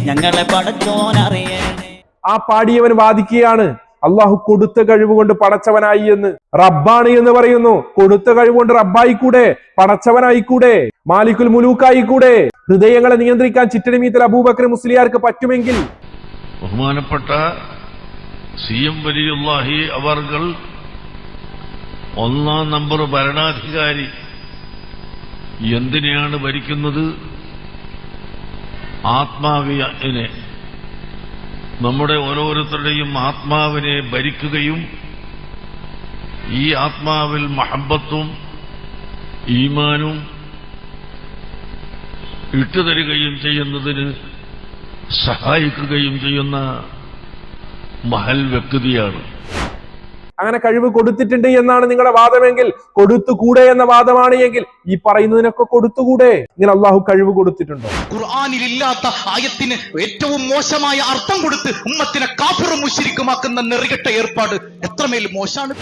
ഞങ്ങളെ പടച്ചോനറിയണേ. ആ പാടിയവൻ വാദിക്കുകയാണ് അള്ളാഹു കൊടുത്ത കഴിവ് കൊണ്ട് പടച്ചവനായി എന്ന്. റബ്ബാണ് എന്ന് പറയുന്നു. കൊടുത്ത കഴിവ് കൊണ്ട് റബ്ബായിക്കൂടെ, പടച്ചവനായിക്കൂടെ, മാലിക്കുൽ മുലൂക്കായിക്കൂടെ? ഹൃദയങ്ങളെ നിയന്ത്രിക്കാൻ ചിറ്റടിമീത്തൽ അബൂബക്കർ മുസ്ലിയാർക്ക് പറ്റുമെങ്കിൽ ബഹുമാനപ്പെട്ട CM വലിയുല്ലാഹി അവർകൾ 1-ാം നമ്പർ ഭരണാധികാരി എന്തിനെയാണ് ഭരിക്കുന്നത്? ആത്മാവിനെ, നമ്മുടെ ഓരോരുത്തരുടെയും ആത്മാവിനെ ഭരിക്കുകയും ഈ ആത്മാവിൽ മഹബത്തും ഈമാനും ഇട്ടുതരികയും ചെയ്യുന്നതിന് സഹായിക്കുകയും ചെയ്യുന്ന മഹൽ വ്യക്തിയാണ്. അങ്ങനെ കഴിവ് കൊടുത്തിട്ടുണ്ട് എന്നാണ് നിങ്ങളുടെ വാദമെങ്കിൽ, കൊടുത്തുകൂടെ എന്ന വാദമാണ് എങ്കിൽ ഈ പറയുന്നതിനൊക്കെ കൊടുത്തുകൂടെ? ഇങ്ങനെ അള്ളാഹു കഴിവ് കൊടുത്തിട്ടുണ്ടോ? ഖുർആനിൽ ഇല്ലാത്ത ആയത്തിന് ഏറ്റവും മോശമായ അർത്ഥം കൊടുത്ത് ഉമ്മത്തിനെ കാഫിറും മുശ്രിക്കുമാക്കുന്ന നെറികെട്ട ഏർപ്പാട് എത്രമേൽ മോശമാണ്.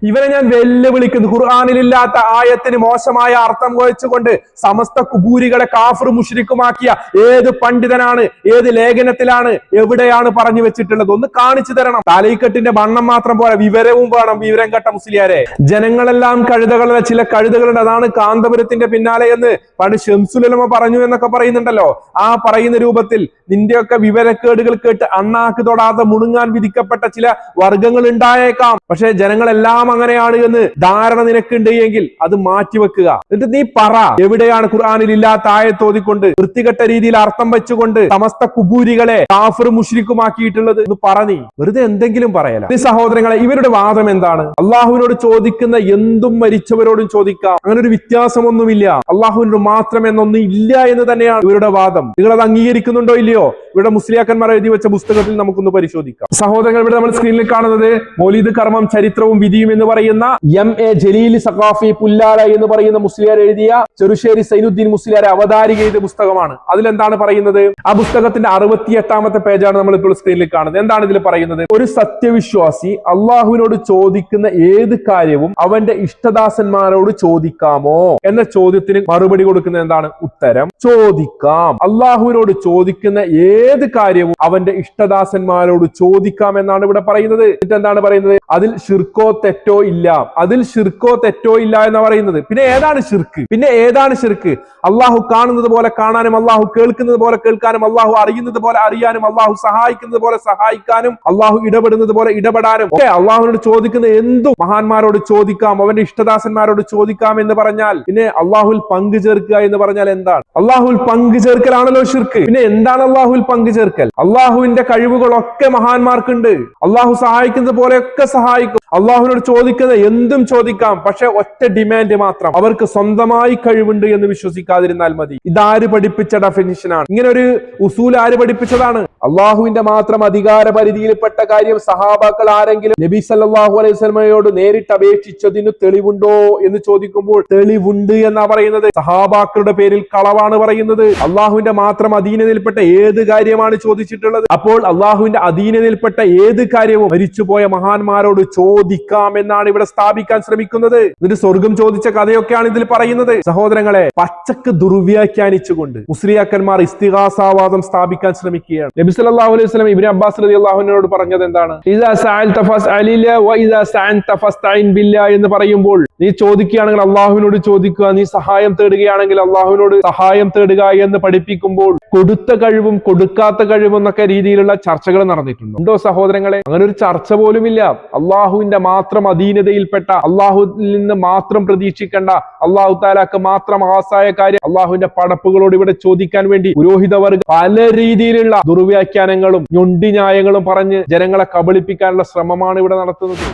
ഇവരെ ഞാൻ വെല്ലുവിളിക്കുന്നു. ഖുർആനിലില്ലാത്ത ആയത്തിന് മോശമായ അർത്ഥം കുഴച്ചുകൊണ്ട് സമസ്ത കുബൂരികളെ കാഫിർ മുശ്രിക്കുമാക്കിയ ഏത് പണ്ഡിതനാണ്, ഏത് ലേഖനത്തിലാണ്, എവിടെയാണ് പറഞ്ഞു വെച്ചിട്ടുള്ളത്? ഒന്ന് കാണിച്ചു തരണം. തലൈക്കെട്ടിന്റെ വണ്ണം മാത്രം പോലെ വിവരവും വേണം. വിവരം കെട്ട മുസ്ലിയാരെ, ജനങ്ങളെല്ലാം കഴുതകളുടെ ചില കഴുതകളുടെ, അതാണ് കാന്തപുരത്തിന്റെ പിന്നാലെ എന്ന് പണ്ട് ശംസുലമ പറഞ്ഞു എന്നൊക്കെ പറയുന്നുണ്ടല്ലോ. ആ പറയുന്ന രൂപത്തിൽ നിന്റെയൊക്കെ വിവരക്കേടുകൾ കേട്ട് അണ്ണാക്ക് തൊടാതെ മുണുങ്ങാൻ വിധിക്കപ്പെട്ട ചില വർഗങ്ങൾ ഉണ്ടായേക്കാം. പക്ഷെ ജനങ്ങളെല്ലാം അങ്ങനെയാണ് എന്ന് ധാരണ നിനക്കുണ്ട് എങ്കിൽ അത് മാറ്റിവെക്കുക. എന്നിട്ട് നീ പറ, എവിടെയാണ് ഖുർആനിൽ ഇല്ലാത്ത ആയത്തോതിക്കൊണ്ട് വൃത്തികെട്ട രീതിയിൽ അർത്ഥം വെച്ചുകൊണ്ട് സമസ്ത കുബൂരികളെ കാഫിർ മുശ്രിക്കുമാക്കിയിട്ടുള്ളത് എന്ന് പറ. നീ വെറുതെ എന്തെങ്കിലും പറയല. സഹോദരങ്ങളെ, ഇവരുടെ വാദം എന്താണ്? അള്ളാഹുവിനോട് ചോദിക്കുന്ന എന്തും മരിച്ചവരോടും ചോദിക്കാം, അങ്ങനെ ഒരു വ്യത്യാസമൊന്നുമില്ല. അള്ളാഹുവിനോട് മാത്രം എന്നൊന്നും ഇല്ല എന്ന് തന്നെയാണ് ഇവരുടെ വാദം. നിങ്ങൾ അത് അംഗീകരിക്കുന്നുണ്ടോ ഇല്ലയോ? ഇവിടെ മുസ്ലിയാക്കന്മാർ എഴുതി വെച്ച പുസ്തകത്തിൽ നമുക്കൊന്ന് പരിശോധിക്കാം. സഹോദരങ്ങൾ, ഇവിടെ നമ്മൾ സ്ക്രീനിൽ കാണുന്നത് മൗലിദ് കർമ്മം ചരിത്രവും വിധിയും എന്ന് പറയുന്ന MA ജലീൽ സഖാഫി പുല്ലാല എന്ന് പറയുന്ന മുസ്ലിയാർ എഴുതിയ ചെറുശ്ശേരി സൈനുദ്ദീൻ മുസ്ലിയാരെ അവതാരിക ചെയ്ത പുസ്തകമാണ്. അതിലെന്താണ് പറയുന്നത്? ആ പുസ്തകത്തിന്റെ 68ാമത്തെ പേജാണ് നമ്മൾ ഇപ്പോൾ സ്ക്രീനിൽ കാണുന്നത്. എന്താണ് ഇതിൽ പറയുന്നത്? ഒരു സത്യവിശ്വാസി അള്ളാഹുവിനോട് ചോദിക്കുന്ന ഏത് കാര്യവും അവന്റെ ഇഷ്ടദാസന്മാരോട് ചോദിക്കാമോ എന്ന ചോദ്യത്തിന് മറുപടി കൊടുക്കുന്ന എന്താണ്? ഉത്തരം ചോദിക്കാം. അള്ളാഹുവിനോട് ചോദിക്കുന്ന ഏത് കാര്യവും അവന്റെ ഇഷ്ടദാസന്മാരോട് ചോദിക്കാം എന്നാണ് ഇവിടെ പറയുന്നത്. എന്നിട്ട് എന്താണ് പറയുന്നത്? അതിൽ ശിർക്കോ തെറ്റോ ഇല്ല, അതിൽ ശിർക്കോ തെറ്റോ ഇല്ല എന്ന് പറയുന്നത്. പിന്നെ ഏതാണ് ശിർക്ക്? പിന്നെ ഏതാണ് ശിർക്ക്? അള്ളാഹു കാണുന്നത് പോലെ കാണാനും, അള്ളാഹു കേൾക്കുന്നത് പോലെ കേൾക്കാനും, അള്ളാഹു അറിയുന്നത് പോലെ അറിയാനും, അള്ളാഹു സഹായിക്കുന്നത് പോലെ സഹായിക്കാനും, അള്ളാഹു ഇടപെടുന്നത് പോലെ ഇടപെടാനും ഒക്കെ അള്ളാഹുവിനോട് ചോദിക്കുന്ന എന്തും മഹാന്മാരോട് ചോദിക്കാം, അവന്റെ ഇഷ്ടദാസന്മാരോട് ചോദിക്കാം എന്ന് പറഞ്ഞാൽ പിന്നെ അള്ളാഹുൽ പങ്കു ചേർക്കുക എന്ന് പറഞ്ഞാൽ എന്താണ്? അള്ളാഹുൽ പങ്കു ചേർക്കലാണല്ലോ ശിർക്ക്. പിന്നെ എന്താണ് അള്ളാഹുൽ പങ്കു ചേർക്കൽ? അള്ളാഹുവിന്റെ കഴിവുകളൊക്കെ മഹാന്മാർക്കുണ്ട്. അള്ളാഹു സഹായിക്കുന്നത് പോലെയൊക്കെ സഹായിക്കും. അള്ളാഹുവിനോട് ചോദിക്കുന്ന എന്തും ചോദിക്കാം, പക്ഷെ ഒറ്റ ഡിമാൻഡ് മാത്രം, അവർക്ക് സ്വന്തമായി കഴിവുണ്ട് എന്ന് വിശ്വസിക്കാതിരുന്നാൽ മതി. ഇതാര് പഠിപ്പിച്ച ഡെഫിനിഷനാണ്? ഇങ്ങനെ ഒരു ഉസൂൽ ആര് പഠിപ്പിച്ചതാണ്? അള്ളാഹുവിന്റെ മാത്രം അധികാര പരിധിയിൽപ്പെട്ട കാര്യം സഹാബാക്കൾ ആരെങ്കിലും നബി സല്ലല്ലാഹു അലൈഹി വസല്ലമയോട് നേരിട്ട് അപേക്ഷിച്ചതിന് തെളിവുണ്ടോ എന്ന് ചോദിക്കുമ്പോൾ തെളിവുണ്ട് എന്നാ പറയുന്നത്. സഹാബാക്കളുടെ പേരിൽ കളവാണ് പറയുന്നത്. അള്ളാഹുവിന്റെ മാത്രം അധീനതയിൽപ്പെട്ട ഏത് കാര്യമാണ് ചോദിച്ചിട്ടുള്ളത്? അപ്പോൾ അള്ളാഹുവിന്റെ അധീനതയിൽപ്പെട്ട ഏത് കാര്യവും മരിച്ചുപോയ മഹാന്മാരോട് ചോദിക്കാം എന്നാണ് ഇവിടെ സ്ഥാപിക്കാൻ ശ്രമിക്കുന്നത്. എന്നിട്ട് സ്വർഗം ചോദിച്ച കഥയൊക്കെയാണ് ഇതിൽ പറയുന്നത്. സഹോദരങ്ങളെ, പച്ചക്ക് ദുർവ്യാഖ്യാനിച്ചുകൊണ്ട് മുസ്ലിയാക്കന്മാർ ഇസ്തിഗാസാവാദം സ്ഥാപിക്കാൻ ശ്രമിക്കുകയാണ്. നബി സല്ലല്ലാഹു അലൈഹി വസല്ലം ഇബ്നു അബ്ബാസ് റളിയല്ലാഹു അൻഹുവിനോട് പറഞ്ഞത് എന്താണ്? ഇദാ സഅൽത ഫസ്അലില്ല വ ഇദാ സഅൻത ഫസ്തഈൻ ബില്ലാഹ് എന്ന് പറയുമ്പോൾ, നീ ചോദിക്കുകയാണെങ്കിൽ അള്ളാഹുവിനോട് ചോദിക്കുക, നീ സഹായം തേടുകയാണെങ്കിൽ അള്ളാഹുവിനോട് സഹായം തേടുക എന്ന് പഠിപ്പിക്കുമ്പോൾ കൊടുത്ത കഴിവും കൊടുക്കാത്ത കഴിവും എന്നൊക്കെ രീതിയിലുള്ള ചർച്ചകൾ നടന്നിട്ടുണ്ടോ സഹോദരങ്ങളെ? അങ്ങനെ ഒരു ചർച്ച പോലുമില്ല. അള്ളാഹുവിന്റെ മാത്രം അധീനതയിൽപ്പെട്ട, അള്ളാഹുവിൽ നിന്ന് മാത്രം പ്രതീക്ഷിക്കേണ്ട, അള്ളാഹു താലാക്ക് മാത്രം ആസായ കാര്യം അള്ളാഹുവിന്റെ പടപ്പുകളോട് ഇവിടെ ചോദിക്കാൻ വേണ്ടി പുരോഹിതവർഗം പല രീതിയിലുള്ള ദുർവ്യാഖ്യാനങ്ങളും ഞൊണ്ടി ന്യായങ്ങളും പറഞ്ഞ് ജനങ്ങളെ കബളിപ്പിക്കാനുള്ള ശ്രമമാണ് ഇവിടെ നടത്തുന്നത്.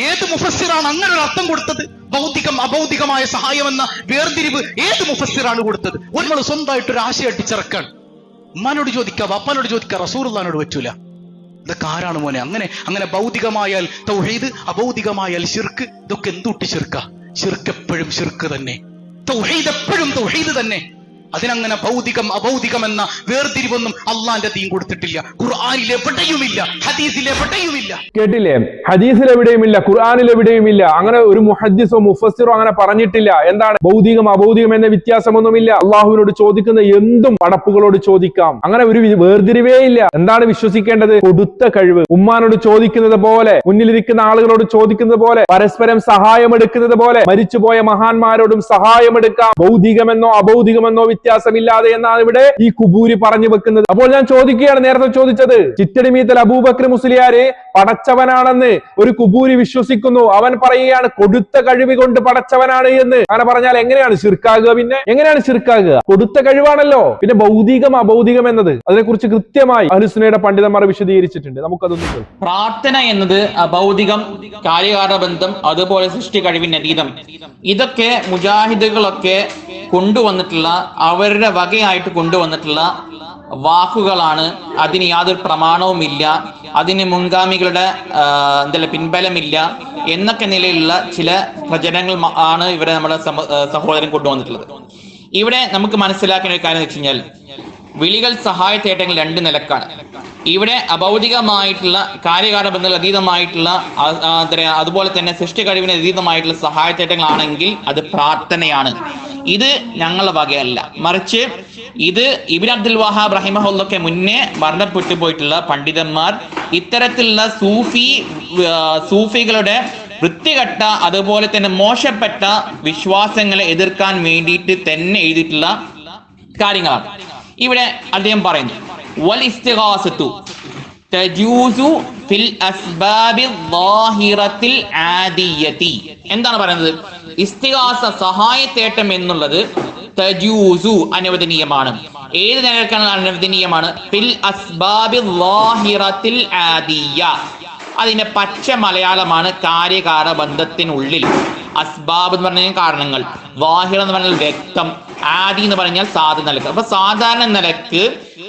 ഏത് മുഫസ്സിറാണ് അങ്ങനെ ഒരു അർത്ഥം കൊടുത്തത്? ഭൗതികം അഭൗതികമായ സഹായം എന്ന വേർതിരിവ് ഏത് മുഫസ്സിറാണ് കൊടുത്തത്? നമ്മൾ സ്വന്തമായിട്ടൊരു ആശയം അടിച്ചിറക്കാൻ ഉമ്മാനോട് ചോദിക്കുക, വാപ്പാനോട് ചോദിക്കുക, റസൂലുള്ളാഹിനോട് പറ്റൂല. ഇതൊക്കെ ആരാണ് മോനെ? അങ്ങനെ ഭൗതികമായാൽ തൗഹീദ്, അഭൗതികമായാൽ ശിർക്ക്. ഇതൊക്കെ എന്തുട്ടി ശിർക്ക? ശിർക്ക് എപ്പോഴും ശിർക്ക് തന്നെ, തൗഹീദ് എപ്പോഴും തൗഹീദ് തന്നെ. അതിനങ്ങനെ ഭൗതികം അഭൗതികം എന്ന വേർതിരിവൊന്നും അള്ളാന്റെ ദീൻ കൊടുത്തിട്ടില്ല. ഖുർആനിൽ എവിടെയുമില്ല, ഹദീസിൽ എവിടെയുമില്ല. കേട്ടില്ലേ? ഹദീസിൽ എവിടെയുമില്ല, ഖുർആനിൽ എവിടെയുമില്ല. അങ്ങനെ ഒരു മുഹദ്ദിസോ മുഫസ്സിറോ അങ്ങനെ പറഞ്ഞിട്ടില്ല. എന്താണ് ഭൗതികം അഭൗതികം എന്ന വ്യത്യാസമൊന്നുമില്ല. അള്ളാഹുവിനോട് ചോദിക്കുന്ന എന്തും പടപ്പുകളോട് ചോദിക്കാം. അങ്ങനെ ഒരു വേർതിരിവേ ഇല്ല. എന്താണ് വിശ്വസിക്കേണ്ടത്? കൊടുത്ത കഴിവ്. ഉമ്മാനോട് ചോദിക്കുന്നത് പോലെ, മുന്നിലിരിക്കുന്ന ആളുകളോട് ചോദിക്കുന്നത് പോലെ, പരസ്പരം സഹായമെടുക്കുന്നത് പോലെ മരിച്ചുപോയ മഹാന്മാരോടും സഹായമെടുക്കാം. ഭൗതികമെന്നോ അഭൗതികമെന്നോ വ്യത്യാസമില്ലാതെ എന്നാണ് ഇവിടെ ഈ കുബൂരി പറഞ്ഞു വെക്കുന്നത്. അപ്പോൾ ഞാൻ ചോദിക്കുകയാണ്, നേരത്തെ ചോദിച്ചത്, ചിറ്റടിമീത്തൽ അബൂബക്കർ മുസ്ലിയാര് പടച്ചവനാണെന്ന് ഒരു കുബൂരി വിശ്വസിക്കുന്നു. അവൻ പറയുകയാണ് കൊടുത്ത കഴിവ് കൊണ്ട് പടച്ചവനാണ് എന്ന്. അങ്ങനെ പറഞ്ഞാൽ എങ്ങനെയാണ് ശിർക്കാകുക? പിന്നെ എങ്ങനെയാണ് ശിർക്കാകുക? കൊടുത്ത കഴിവാണല്ലോ. പിന്നെ ഭൗതികം അഭൗതികം എന്നത് അതിനെക്കുറിച്ച് കൃത്യമായി അഹ്ലുസുന്നയുടെ പണ്ഡിതന്മാർ വിശദീകരിച്ചിട്ടുണ്ട്. നമുക്കതൊന്ന് കേൾക്കാം. പ്രാർത്ഥന എന്നത് അഭൗതികം, കാര്യകാരണബന്ധം, അതുപോലെ സൃഷ്ടി കഴിവിന് അതീതം. ഇതൊക്കെ മുജാഹിദുകളൊക്കെ കൊണ്ടുവന്നിട്ടുള്ള, അവരുടെ വകയായിട്ട് കൊണ്ടുവന്നിട്ടുള്ള വാക്കുകളാണ്. അതിന് യാതൊരു പ്രമാണവുമില്ല, അതിന് മുൻഗാമികളുടെ പിൻബലമില്ല എന്നൊക്കെ നിലയിലുള്ള ചില പ്രചരണങ്ങൾ ആണ് ഇവിടെ നമ്മുടെ സഹോദരൻ കൊണ്ടുവന്നിട്ടുള്ളത്. ഇവിടെ നമുക്ക് മനസ്സിലാക്കുന്ന ഒരു കാര്യം എന്ന് വെച്ച് കഴിഞ്ഞാൽ, വിളികൾ സഹായ തേട്ടങ്ങൾ രണ്ട് നിലക്കാണ്. ഇവിടെ അഭൗതികമായിട്ടുള്ള കാര്യകാരണബന്ധങ്ങൾ അതീതമായിട്ടുള്ള, അതുപോലെ തന്നെ സൃഷ്ടി കഴിവിന് അതീതമായിട്ടുള്ള സഹായ തേട്ടങ്ങളാണെങ്കിൽ അത് പ്രാർത്ഥനയാണ്. ഇത് ഞങ്ങളുടെ വകയല്ല, മറിച്ച് ഇത് ഇബ്നു അബ്ദുൽ വഹാബ് റഹിമഹുള്ളാഹ്ക്ക് മുന്നേ മരണപ്പെട്ടു പോയിട്ടുള്ള പണ്ഡിതന്മാർ ഇത്തരത്തിലുള്ള സൂഫികളുടെ വൃത്തികെട്ട, അതുപോലെ തന്നെ മോശപ്പെട്ട വിശ്വാസങ്ങളെ എതിർക്കാൻ വേണ്ടിയിട്ട് തന്നെ എഴുതിയിട്ടുള്ള കാര്യങ്ങളാണ്. ഇവിടെ അദ്ദേഹം പറയുന്നു, വൽ ഇസ്തിഗാസത്തു തജൂസു ഫിൽ അസ്ബാബി ളാഹിറത്തിൽ ആദിയതി. എന്താണ് പറയുന്നത്? ഇസ്തിഗാസ സഹായത്തേട്ടം എന്നുള്ളത് തജൂസു അനുവദനീയമാണ്. ഏത് നിലക്കാണ് അനുവദനീയമാണ്? ഫിൽ അസ്ബാബി ളാഹിറത്തിൽ ആദിയ. അതിന്റെ പച്ച മലയാളമാണ് കാര്യകാര ബന്ധത്തിനുള്ളിൽ. അസ്ബാബ് എന്ന് പറഞ്ഞാൽ കാരണങ്ങൾ, വാഹിറ എന്ന് പറഞ്ഞാൽ വ്യക്തം, ആദി എന്ന് പറഞ്ഞാൽ സാധാരണ നിലക്ക്. അപ്പൊ സാധാരണ നിലക്ക്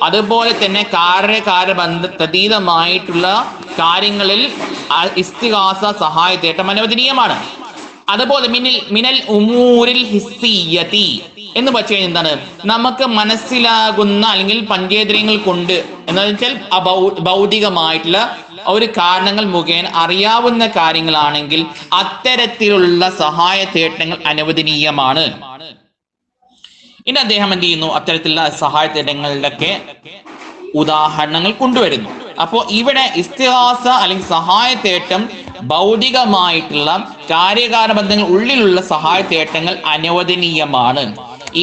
അതുപോലെ തന്നെ കാര്യകാരബന്ധതീതമായിട്ടുള്ള കാര്യങ്ങളിൽ ഇസ്തിഗാസ സഹായത്തേട്ടം അനുവദനീയമാണ്. അതുപോലെ മിനൽ ഉമൂരിൽ ഹിസ്സിയതി എന്ന് വെച്ച് കഴിഞ്ഞാൽ എന്താണ്? നമുക്ക് മനസ്സിലാകുന്ന അല്ലെങ്കിൽ പഞ്ചേന്ദ്രിയങ്ങൾ കൊണ്ട്, എന്ന് വെച്ചാൽ ഭൗതികമായിട്ടുള്ള ഒരു കാരണങ്ങൾ മുഖേന അറിയാവുന്ന കാര്യങ്ങളാണെങ്കിൽ അത്തരത്തിലുള്ള സഹായ തേട്ടങ്ങൾ അനുവദനീയമാണ്. ഇനി അദ്ദേഹം എന്ത് ചെയ്യുന്നു? അത്തരത്തിലുള്ള സഹായ തേട്ടങ്ങളുടെയൊക്കെ ഉദാഹരണങ്ങൾ കൊണ്ടുവരുന്നു. അപ്പോ ഇവിടെ ഇസ്തിഗാസ അല്ലെങ്കിൽ സഹായ തേട്ടം ഭൗതികമായിട്ടുള്ള കാര്യകാരണബന്ധങ്ങൾ ഉള്ളിലുള്ള സഹായ തേട്ടങ്ങൾ അനുവദനീയമാണ്.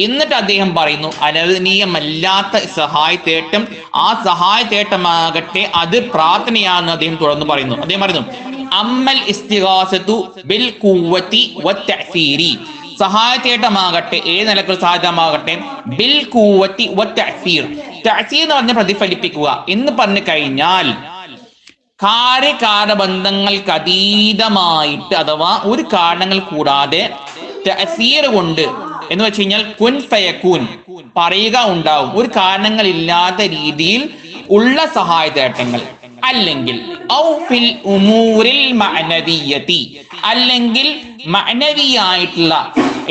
എന്നിട്ട് അദ്ദേഹം പറയുന്നു, അനുവദനീയമല്ലാത്ത സഹായ തേട്ടം, ആ സഹായ തേട്ടമാകട്ടെ അത് പ്രാർത്ഥനയാണെന്ന് അദ്ദേഹം തുടർന്ന് പറയുന്നു. അദ്ദേഹം പറയുന്നു, അമ്മൽ ഇസ്തിഗാസതു ബിൽ ഖുവ്വതി വത്തഅസീരി. സഹായത്തേട്ടമാകട്ടെ, ഏത് നിലക്കുള്ള സഹായമാകട്ടെ, ബിൽ ഖുവ്വതി വത്തഅസീർ. തഅസീർ എന്ന് പറഞ്ഞ പ്രതിഫലിപ്പിക്കുക എന്ന് പറഞ്ഞു കഴിഞ്ഞാൽ കാര്യകാരണബന്ധങ്ങൾക്ക് അതീതമായിട്ട് അഥവാ ഒരു കാരണങ്ങൾ കൂടാതെ തഅസീർ കൊണ്ട് എന്ന് വെച്ച് കഴിഞ്ഞാൽ കുൻ ഫയകൂൻ പറയുക ഉണ്ടാവും, ഒരു കാരണങ്ങളില്ലാത്ത രീതിയിൽ ഉള്ള സഹായതേട്ടങ്ങൾ. അല്ലെങ്കിൽ ഔ ഫിൽ ഉമൂരിൽ മഅനവിയ്യതി, അല്ലെങ്കിൽ മഅനവിയായിട്ടുള്ള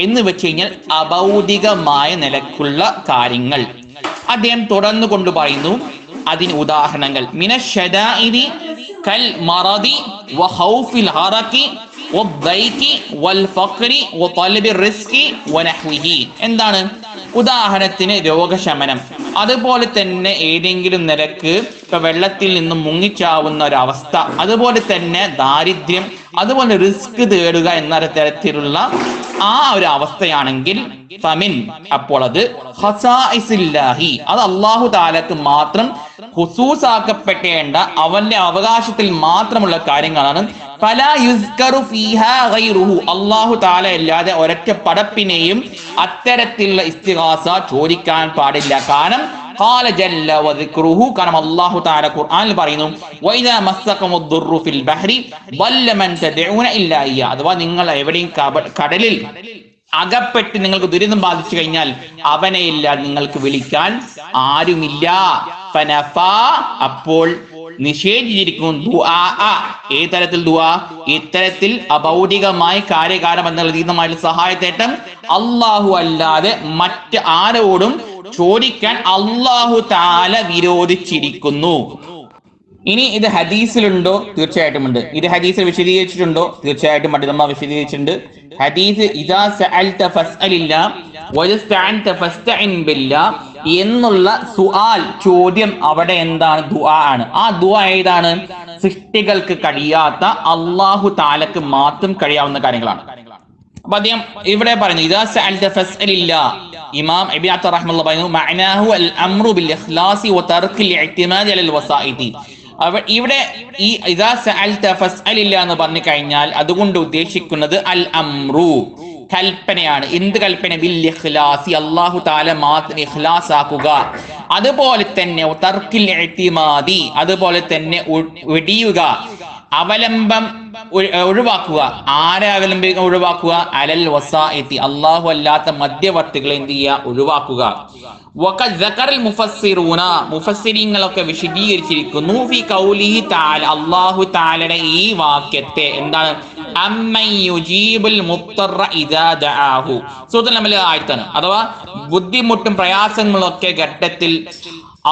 എന്ന് വെച്ച് കഴിഞ്ഞാൽ അഭൗതികമായ നിലക്കുള്ള കാര്യങ്ങൾ. അദ്ദേഹം തുടർന്ന് കൊണ്ട് പറയുന്നു അതിന് ഉദാഹരണങ്ങൾ മിനശ്ശദാഇദി കൽ മറദി വ ഖൗഫിൽ ഹറഖി വദ്ദൈഖി വൽ ഫഖ്രി വതലബിർ റിസ്ഖി വനഹ്വിഹി. എന്താണ്? ഉദാഹരണത്തിന് രോഗശമനം, അതുപോലെ തന്നെ ഏതെങ്കിലും നിരക്ക് ഇപ്പൊ വെള്ളത്തിൽ നിന്നും മുങ്ങിച്ചാവുന്ന ഒരവസ്ഥ, അതുപോലെ തന്നെ ദാരിദ്ര്യം, അതുപോലെ റിസ്ക് തേടുക എന്ന തരത്തിലുള്ള ആ ഒരു അവസ്ഥയാണെങ്കിൽ ഫമിൻ, അപ്പോൾ അത് ഖസാഇസില്ലാഹി, അത് അല്ലാഹു തആലക്ക് മാത്രം ഖുസൂസാക്കപ്പെടേണ്ട അവന്റെ അവകാശത്തിൽ മാത്രമുള്ള കാര്യങ്ങളാണ്. ഫലാ യുസ്കറു ഫീഹാ ഗൈറുഹു, അല്ലാഹു തആല അല്ലാതെ ഒരൊറ്റ പടപ്പിനെയും അത്തരത്തിലുള്ള ഇസ്തിഗാസ ചോദിക്കാൻ പാടില്ല. കാരണം ഖാല ജല്ല വദിക്റുഹു, കാരണം അല്ലാഹു തആല ഖുർആനിൽ പറയുന്നു വഇദാ മസ്സകുമുദ്ദുറു ഫിൽ ബഹ്രി വല്ല മൻ തദഊന ഇല്ലാ ഇയ്യ, അഥവാ നിങ്ങൾ എവിടെയും കടലിൽ അകപ്പെട്ട് നിങ്ങൾക്ക് ദുരിതം ബാധിച്ചു കഴിഞ്ഞാൽ അവനെ ഇല്ലാതെ നിങ്ങൾക്ക് വിളിക്കാൻ ആരുമില്ല. ഫനഫാ, അപ്പോൾ നിഷേധിച്ചിരിക്കുന്നു ദുആ. ഏത് തരത്തിൽ ദുആ? ഇത്തരത്തിൽ അഭൗതികമായ കാര്യകാരണബന്ധങ്ങൾ അതീതമായിട്ടുള്ള സഹായത്തേട്ടം അല്ലാഹു അല്ലാതെ മറ്റ് ആരോടും ചോദിക്കാൻ അല്ലാഹു തആല വിരോധിച്ചിരിക്കുന്നു. ഇനി ഇത് ഹദീസിലുണ്ടോ? തീർച്ചയായിട്ടും ഉണ്ട്. ഇത് ഹദീസിൽ വിശദീകരിച്ചിട്ടുണ്ടോ? തീർച്ചയായിട്ടും പണ്ഡിതന്മാർ വിശദീകരിച്ചിട്ടുണ്ട്. ഹദീസ് ഇദാ സഅൽത ഫസ്അലില്ലാ വയസ്തഅൻത ഫസ്തഇൻ ബില്ലാ എന്നുള്ള സുആൽ ചോദ്യം അവിടെ എന്താണ്? ദുആ ആണ്. ആ ദുആ ഏതാണ്? സൃഷ്ടികൾക്ക് കഴിയാത്ത അല്ലാഹു തആലക്ക് മാത്രം കഴിയാവുന്ന കാര്യങ്ങളാണ്. അപ്പൊ അദ്ദേഹം ഇവിടെ പറയുന്നു ഇദാ സഅൽത ഫസ്അലില്ലാ. ഇമാം ഇബ്നു അത്ത റഹ്മത്തുള്ളാഹി പറയുന്നു മഅനാഹു അൽ അംറു ബിൽ ഇഖ്ലാസി വ തർക്കിൽ ഇഅ്തിമാദി അലൽ വസാഇതി. ഇവിടെ ഈ ഇദാ സഅൽത ഫസ്അലില്ലാ എന്ന് പറഞ്ഞു കഴിഞ്ഞാൽ അതുകൊണ്ട് ഉദ്ദേശിക്കുന്നത് അൽ അംറു, കൽപ്പനയാണ്. എന്ത് കൽപ്പന? ബിൽ ഇഖ്ലാസി, അല്ലാഹു തആല മാത്രം ഇഖ്ലാസ് ആക്കുക. അതുപോലെ തന്നെ തർക്കിൽ ഇഅ്തിമാദി, അതുപോലെ തന്നെ വെടിയുക, അവലംബം ഒഴിവാക്കുക. ആരെ അവലംബം ഒഴിവാക്കുക? അലൽ വസാഇതി, അല്ലാഹു അല്ലാത്ത മധ്യവർത്തികളെ എന്ത് ചെയ്യുക? ഒഴിവാക്കുക. മുഫസ്സിരീങ്ങളൊക്കെ വിശദീകരിച്ചിരിക്കുന്നു ഫി ഖൗലിഹി തആല, അല്ലാഹു തആലയുടെ ഈ വാക്യത്തെ എന്താണ്? അമ്മൻ യുജീബുൽ മുത്തറ ഇദാ ദആഹു. സൂറത്തുൽ നംലിലെ ആയത്താണ്. അഥവാ ബുദ്ധിമുട്ടും പ്രയാസങ്ങളൊക്കെ ഘട്ടത്തിൽ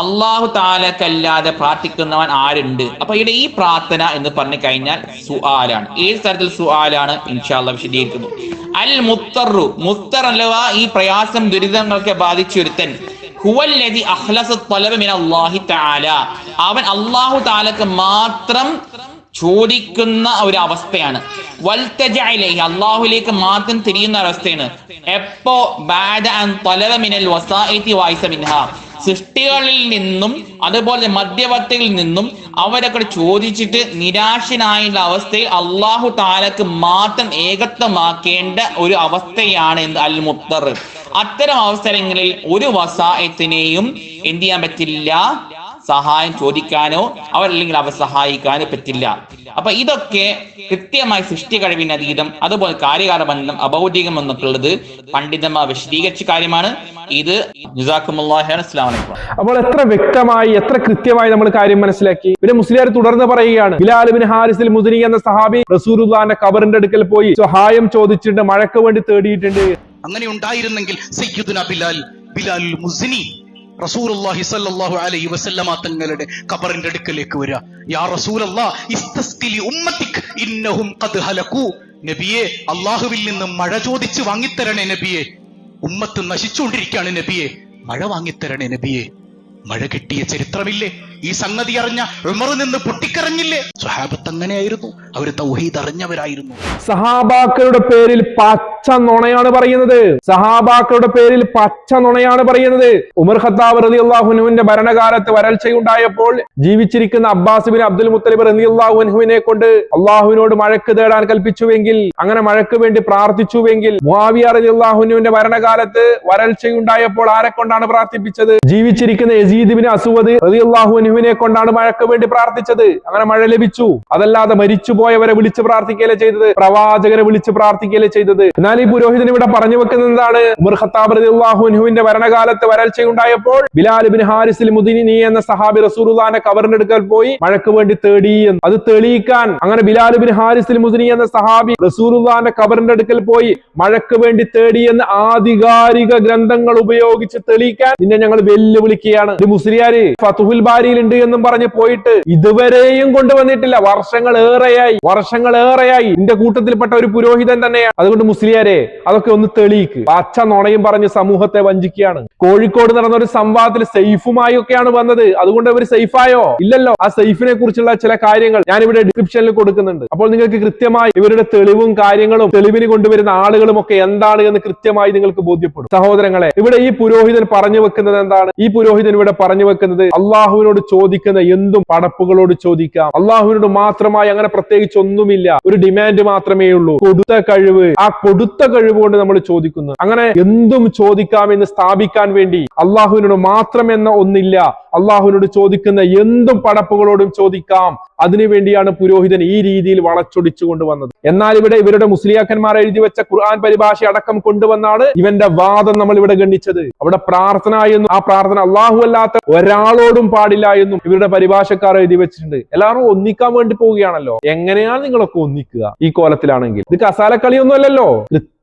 അല്ലാഹു തആലക്കല്ലാതെ പ്രാർത്ഥിക്കുന്നവൻ ആരുണ്ട്? അപ്പൊ ഇവിടെ ഈ പ്രാർത്ഥന എന്ന് പറഞ്ഞു കഴിഞ്ഞാൽ സുആലാണ്. ഏത് തരത്തിൽ സുആലാണ്? ഇൻഷാ അല്ലാഹ് വിശദീകരിക്കുന്നു. അൽ മുത്തറു, മുത്തർ അല്ലവാ ഈ പ്രയാസം ദുരിതങ്ങളൊക്കെ ബാധിച്ചൊരുത്തൻ, ഹുവല്ലദി അഖ്ലസ ത്വലബ മിനല്ലാഹി തആല, അവൻ അല്ലാഹു തആലക്ക് മാത്രം ചോദിക്കുന്ന ഒരു അവസ്ഥയാണ്. വൽതജഅ ഇലൈഹി, അല്ലാഹുവിലേക്ക് മാത്രം തിരിയുന്ന അവസ്ഥയാണ്. എപ്പോ? ബഅദ അൻ ത്വലബ മിനൽ വസാഇതി വൈസ മിൻഹാ, സൃഷ്ടികളിൽ നിന്നും അതുപോലെ മധ്യവർത്തികളിൽ നിന്നും അവരൊക്കെ ചോദിച്ചിട്ട് നിരാശനായുള്ള അവസ്ഥയിൽ അല്ലാഹു തആലക്ക് മാത്രം ഏകത്വമാക്കേണ്ട ഒരു അവസ്ഥയാണ് എന്ത്? അൽ മുത്തർ. അത്തരം അവസരങ്ങളിൽ ഒരു വസായത്തിനെയും എന്ത് ചെയ്യാൻ പറ്റില്ല? സഹായം ചോദിക്കാനോ അവരല്ലെങ്കിൽ അവ സഹായിക്കാനോ പറ്റില്ല. അപ്പൊ ഇതൊക്കെ കൃത്യമായി സൃഷ്ടി കഴിവിന് അതീതം, അതുപോലെ കാര്യകാരണബന്ധം അഭൗതികം എന്നൊക്കെയുള്ളത് പണ്ഡിതന്മാർ വിശദീകരിച്ച കാര്യമാണ്. ഇത് ജസാക്കുമുല്ലാഹി ഖൈറൻ. അസ്സലാമു അലൈക്കും. അപ്പോൾ എത്ര വ്യക്തമായി എത്ര കൃത്യമായി നമ്മൾ കാര്യം മനസ്സിലാക്കി. പിന്നെ മുസ്ലിയാർ തുടർന്ന് പറയുകയാണ്, ബിലാൽ ഇബ്നു ഹാരിസിൽ മുദ്നി എന്ന സഹാബി റസൂലുള്ളാഹിന്റെ ഖബറിന്റെ അടുക്കൽ പോയി സഹായം ചോദിച്ചിട്ടുണ്ട്, മഴയ്ക്ക് വേണ്ടി തേടിയിട്ടുണ്ട്. അങ്ങനെ ഉണ്ടായിരുന്നെങ്കിൽ സയ്യിദുനാ ബിലാൽ മുസ്നി റസൂലുള്ളാഹി സ്വല്ലല്ലാഹു അലൈഹി വസല്ലമ തങ്ങളുടെ ഖബറിന്റെ അടുക്കലേക്ക് വരിക. യാ റസൂലല്ലാഹ് ഇസ്തസ്ഖി ലി ഉമ്മതിക് ഇന്നഹും ഖദ് ഹലകൂ. നബിയെ, അല്ലാഹുവിൽ നിന്ന് മഴ ചോദിച്ച് വാങ്ങിത്തരണേ നബിയെ, ഉമ്മത്ത് നശിച്ചുകൊണ്ടിരിക്കുകയാണ് നബിയെ, മഴ വാങ്ങിത്തരണേ നബിയെ. മഴ കിട്ടിയ ചരിത്രമില്ലേ? ഈ സംഗതി അറിഞ്ഞ ഉമർ നിന്ന് പൊട്ടിക്കരഞ്ഞില്ലേ? സ്വഹാബത്ത് അങ്ങനെയായിരുന്നു, അവര് തൗഹീദ് അറിഞ്ഞവരായിരുന്നു. സഹാബാക്കളുടെ പേരിൽ പച്ച നുണയാണ് പറയുന്നത്. സഹാബാക്കളുടെ പേരിൽ പച്ച നുണയാണ് പറയുന്നത്. ഉമർ ഖത്താബ് റളിയല്ലാഹു അൻഹുവിന്റെ ഭരണകാലത്ത് വരൾച്ചയുണ്ടായപ്പോൾ ജീവിച്ചിരിക്കുന്ന അബ്ബാസ് ബിൻ അബ്ദുൽ മുത്തലിബ് റളിയല്ലാഹു അൻഹുവിനെ കൊണ്ട് അള്ളാഹുവിനോട് മഴക്ക് തേടാൻ കൽപ്പിച്ചുവെങ്കിൽ, അങ്ങനെ മഴക്ക് വേണ്ടി പ്രാർത്ഥിച്ചുവെങ്കിൽ, മുആവിയ റളിയല്ലാഹു അൻഹുവിന്റെ ഭരണകാലത്ത് വരൾച്ചയുണ്ടായപ്പോൾ ആരെ കൊണ്ടാണ് പ്രാർത്ഥിപ്പിച്ചത്? ജീവിച്ചിരിക്കുന്ന യസീദ് ബിൻ അസ്വദ് റളിയല്ലാഹു അൻഹു അൻഹുവിനെ കൊണ്ടാണ് മഴയ്ക്ക് വേണ്ടി പ്രാർത്ഥിച്ചത്. അങ്ങനെ മഴ ലഭിച്ചു. അതല്ലാതെ മരിച്ചുപോയവരെ വിളിച്ച് പ്രാർത്ഥിക്കുകയല്ലേ ചെയ്തത്, പ്രവാചകരെ വിളിച്ച് പ്രാർത്ഥിക്കുകയല്ലേ ചെയ്തത്. എന്നാൽ ഈ പുരോഹിതൻ ഇവിടെ പറഞ്ഞു വെക്കുന്നത് എന്താണ്? ഉമർ ഖത്താബ് റളിയല്ലാഹു അൻഹുവിന്റെ ഭരണകാലത്ത് വരൾച്ചയുണ്ടായപ്പോൾ ബിലാൽ ഇബ്നു ഹാരിസിൽ മുദ്നിനി എന്ന സഹാബി റസൂലുള്ളാഹിന്റെ ഖബറിന്റെ അടുക്കൽ പോയി മഴയ്ക്ക് വേണ്ടി തേടി എന്ന്. അത് തെളിയിക്കാൻ അങ്ങനെ ബിലാൽ ഇബ്നു ഹാരിസിൽ മുദ്നി എന്ന സഹാബി റസൂലുള്ളാഹിന്റെ ഖബറിന്റെ അടുക്കൽ പോയി മഴയ്ക്ക് വേണ്ടി തേടി എന്ന് ആധികാരിക ഗ്രന്ഥങ്ങൾ ഉപയോഗിച്ച് തെളിയിക്കാൻ നിന്നെ ഞങ്ങൾ വെല്ലുവിളിക്കുകയാണ്. മുസ്ലിയാര് ഫതുഹുൽ ബാരിയിൽ ഉണ്ട് എന്നും പറഞ്ഞ് പോയിട്ട് ഇതുവരെയും കൊണ്ടുവന്നിട്ടില്ല. വർഷങ്ങളേറെയായി നിന്റെ കൂട്ടത്തിൽപ്പെട്ട ഒരു പുരോഹിതൻ തന്നെയാണ്. അതുകൊണ്ട് മുസ്ലിയാരെ അതൊക്കെ ഒന്ന് തെളിയിക്ക്. പച്ച നുണയും പറഞ്ഞ് സമൂഹത്തെ വഞ്ചിക്കുകയാണ്. കോഴിക്കോട് നടന്ന ഒരു സംവാദത്തിൽ സെയ്ഫുമായി ഒക്കെയാണ് വന്നത്. അതുകൊണ്ട് അവർ സെയ്ഫായോ? ഇല്ലല്ലോ. ആ സെയ്ഫിനെ കുറിച്ചുള്ള ചില കാര്യങ്ങൾ ഞാനിവിടെ ഡിസ്ക്രിപ്ഷനിൽ കൊടുക്കുന്നുണ്ട്. അപ്പോൾ നിങ്ങൾക്ക് കൃത്യമായി ഇവരുടെ തെളിവും കാര്യങ്ങളും തെളിവിന് കൊണ്ടുവരുന്ന ആളുകളും ഒക്കെ എന്താണ് എന്ന് കൃത്യമായി നിങ്ങൾക്ക് ബോധ്യപ്പെടും. സഹോദരങ്ങളെ, ഇവിടെ ഈ പുരോഹിതൻ പറഞ്ഞു വെക്കുന്നത് എന്താണ്? ഈ പുരോഹിതൻ ഇവിടെ പറഞ്ഞു വെക്കുന്നത് അള്ളാഹുവിനോട് ചോദിക്കുന്ന എന്തും പടപ്പുകളോട് ചോദിക്കാം. അള്ളാഹുവിനോട് മാത്രമായി അങ്ങനെ പ്രത്യേകിച്ച് ഒന്നുമില്ല. ഒരു ഡിമാൻഡ് മാത്രമേ ഉള്ളൂ, കൊടുത്ത കഴിവ്. ആ കൊടുത്ത കഴിവ് കൊണ്ട് നമ്മൾ ചോദിക്കുന്നു. അങ്ങനെ എന്തും ചോദിക്കാമെന്ന് സ്ഥാപിക്കാൻ വേണ്ടി അള്ളാഹുവിനോട് മാത്രം എന്ന ഒന്നില്ല. അള്ളാഹുവിനോട് ചോദിക്കുന്ന എന്തും പടപ്പുകളോടും ചോദിക്കാം. അതിനുവേണ്ടിയാണ് പുരോഹിതൻ ഈ രീതിയിൽ വളച്ചൊടിച്ചു കൊണ്ടുവന്നത്. എന്നാൽ ഇവിടെ ഇവരുടെ മുസ്ലിയാക്കന്മാർ എഴുതി വെച്ച ഖുർആൻ പരിഭാഷ അടക്കം കൊണ്ടുവന്നാണ് ഇവന്റെ വാദം നമ്മൾ ഇവിടെ ഗണ്ണിച്ചത്. അവിടെ പ്രാർത്ഥന എന്നും ആ പ്രാർത്ഥന അള്ളാഹു അല്ലാത്ത ഒരാളോടും പാടില്ല എന്നും ഇവരുടെ പരിഭാഷക്കാർ എഴുതി വെച്ചിട്ടുണ്ട്. എല്ലാവരും ഒന്നിക്കാൻ വേണ്ടി പോവുകയാണല്ലോ. എങ്ങനെയാണ് നിങ്ങളൊക്കെ ഒന്നിക്കുക ഈ കോലത്തിലാണെങ്കിൽ? ഇത് കസാലക്കളിയൊന്നും അല്ലല്ലോ.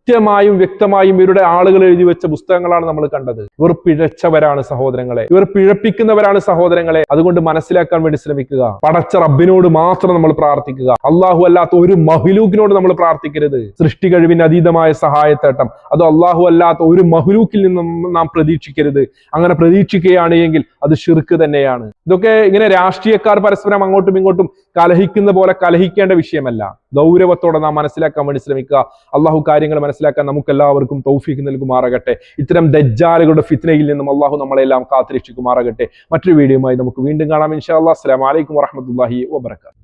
കൃത്യമായും വ്യക്തമായും ഇവരുടെ ആളുകൾ എഴുതി വെച്ച പുസ്തകങ്ങളാണ് നമ്മൾ കണ്ടത്. ഇവർ പിഴച്ചവരാണ് സഹോദരങ്ങളെ, ഇവർ പിഴപ്പിക്കുന്നവരാണ് സഹോദരങ്ങളെ. അതുകൊണ്ട് മനസ്സിലാക്കാൻ വേണ്ടി ശ്രമിക്കുക. പടച്ച റബ്ബിനോട് മാത്രം നമ്മൾ പ്രാർത്ഥിക്കുക. അള്ളാഹു അല്ലാത്ത ഒരു മഹ്ലൂക്കിനോട് നമ്മൾ പ്രാർത്ഥിക്കരുത്. സൃഷ്ടി കഴിവിന് അതീതമായ സഹായത്തേട്ടം അത് അള്ളാഹു അല്ലാത്ത ഒരു മഹ്ലൂക്കിൽ നിന്നും നാം പ്രതീക്ഷിക്കരുത്. അങ്ങനെ പ്രതീക്ഷിക്കുകയാണ് എങ്കിൽ അത് ശിർക്ക് തന്നെയാണ്. ഇതൊക്കെ ഇങ്ങനെ രാഷ്ട്രീയക്കാർ പരസ്പരം അങ്ങോട്ടും ഇങ്ങോട്ടും കലഹിക്കുന്ന പോലെ കലഹിക്കേണ്ട വിഷയമല്ല. ഗൗരവത്തോടെ നാം മനസ്സിലാക്കാൻ വേണ്ടി ശ്രമിക്കുക. അള്ളാഹു കാര്യങ്ങൾ മനസ്സിലാക്കാൻ നമുക്കെല്ലാവർക്കും തൗഫീഖ് നൽകുമാറാകട്ടെ. ഇത്തരം ദജ്ജാലുകളുടെ ഫിത്നയിൽ നിന്നും അള്ളാഹു നമ്മളെല്ലാം കാത്തുരക്ഷിക്കുമാറാകട്ടെ. മറ്റൊരു വീഡിയോയുമായി നമുക്ക് വീണ്ടും കാണാം ഇൻഷാ അല്ലാഹ്. അസ്സലാമു അലൈക്കും വറഹ്മത്തുള്ളാഹി വബറകാതുഹു.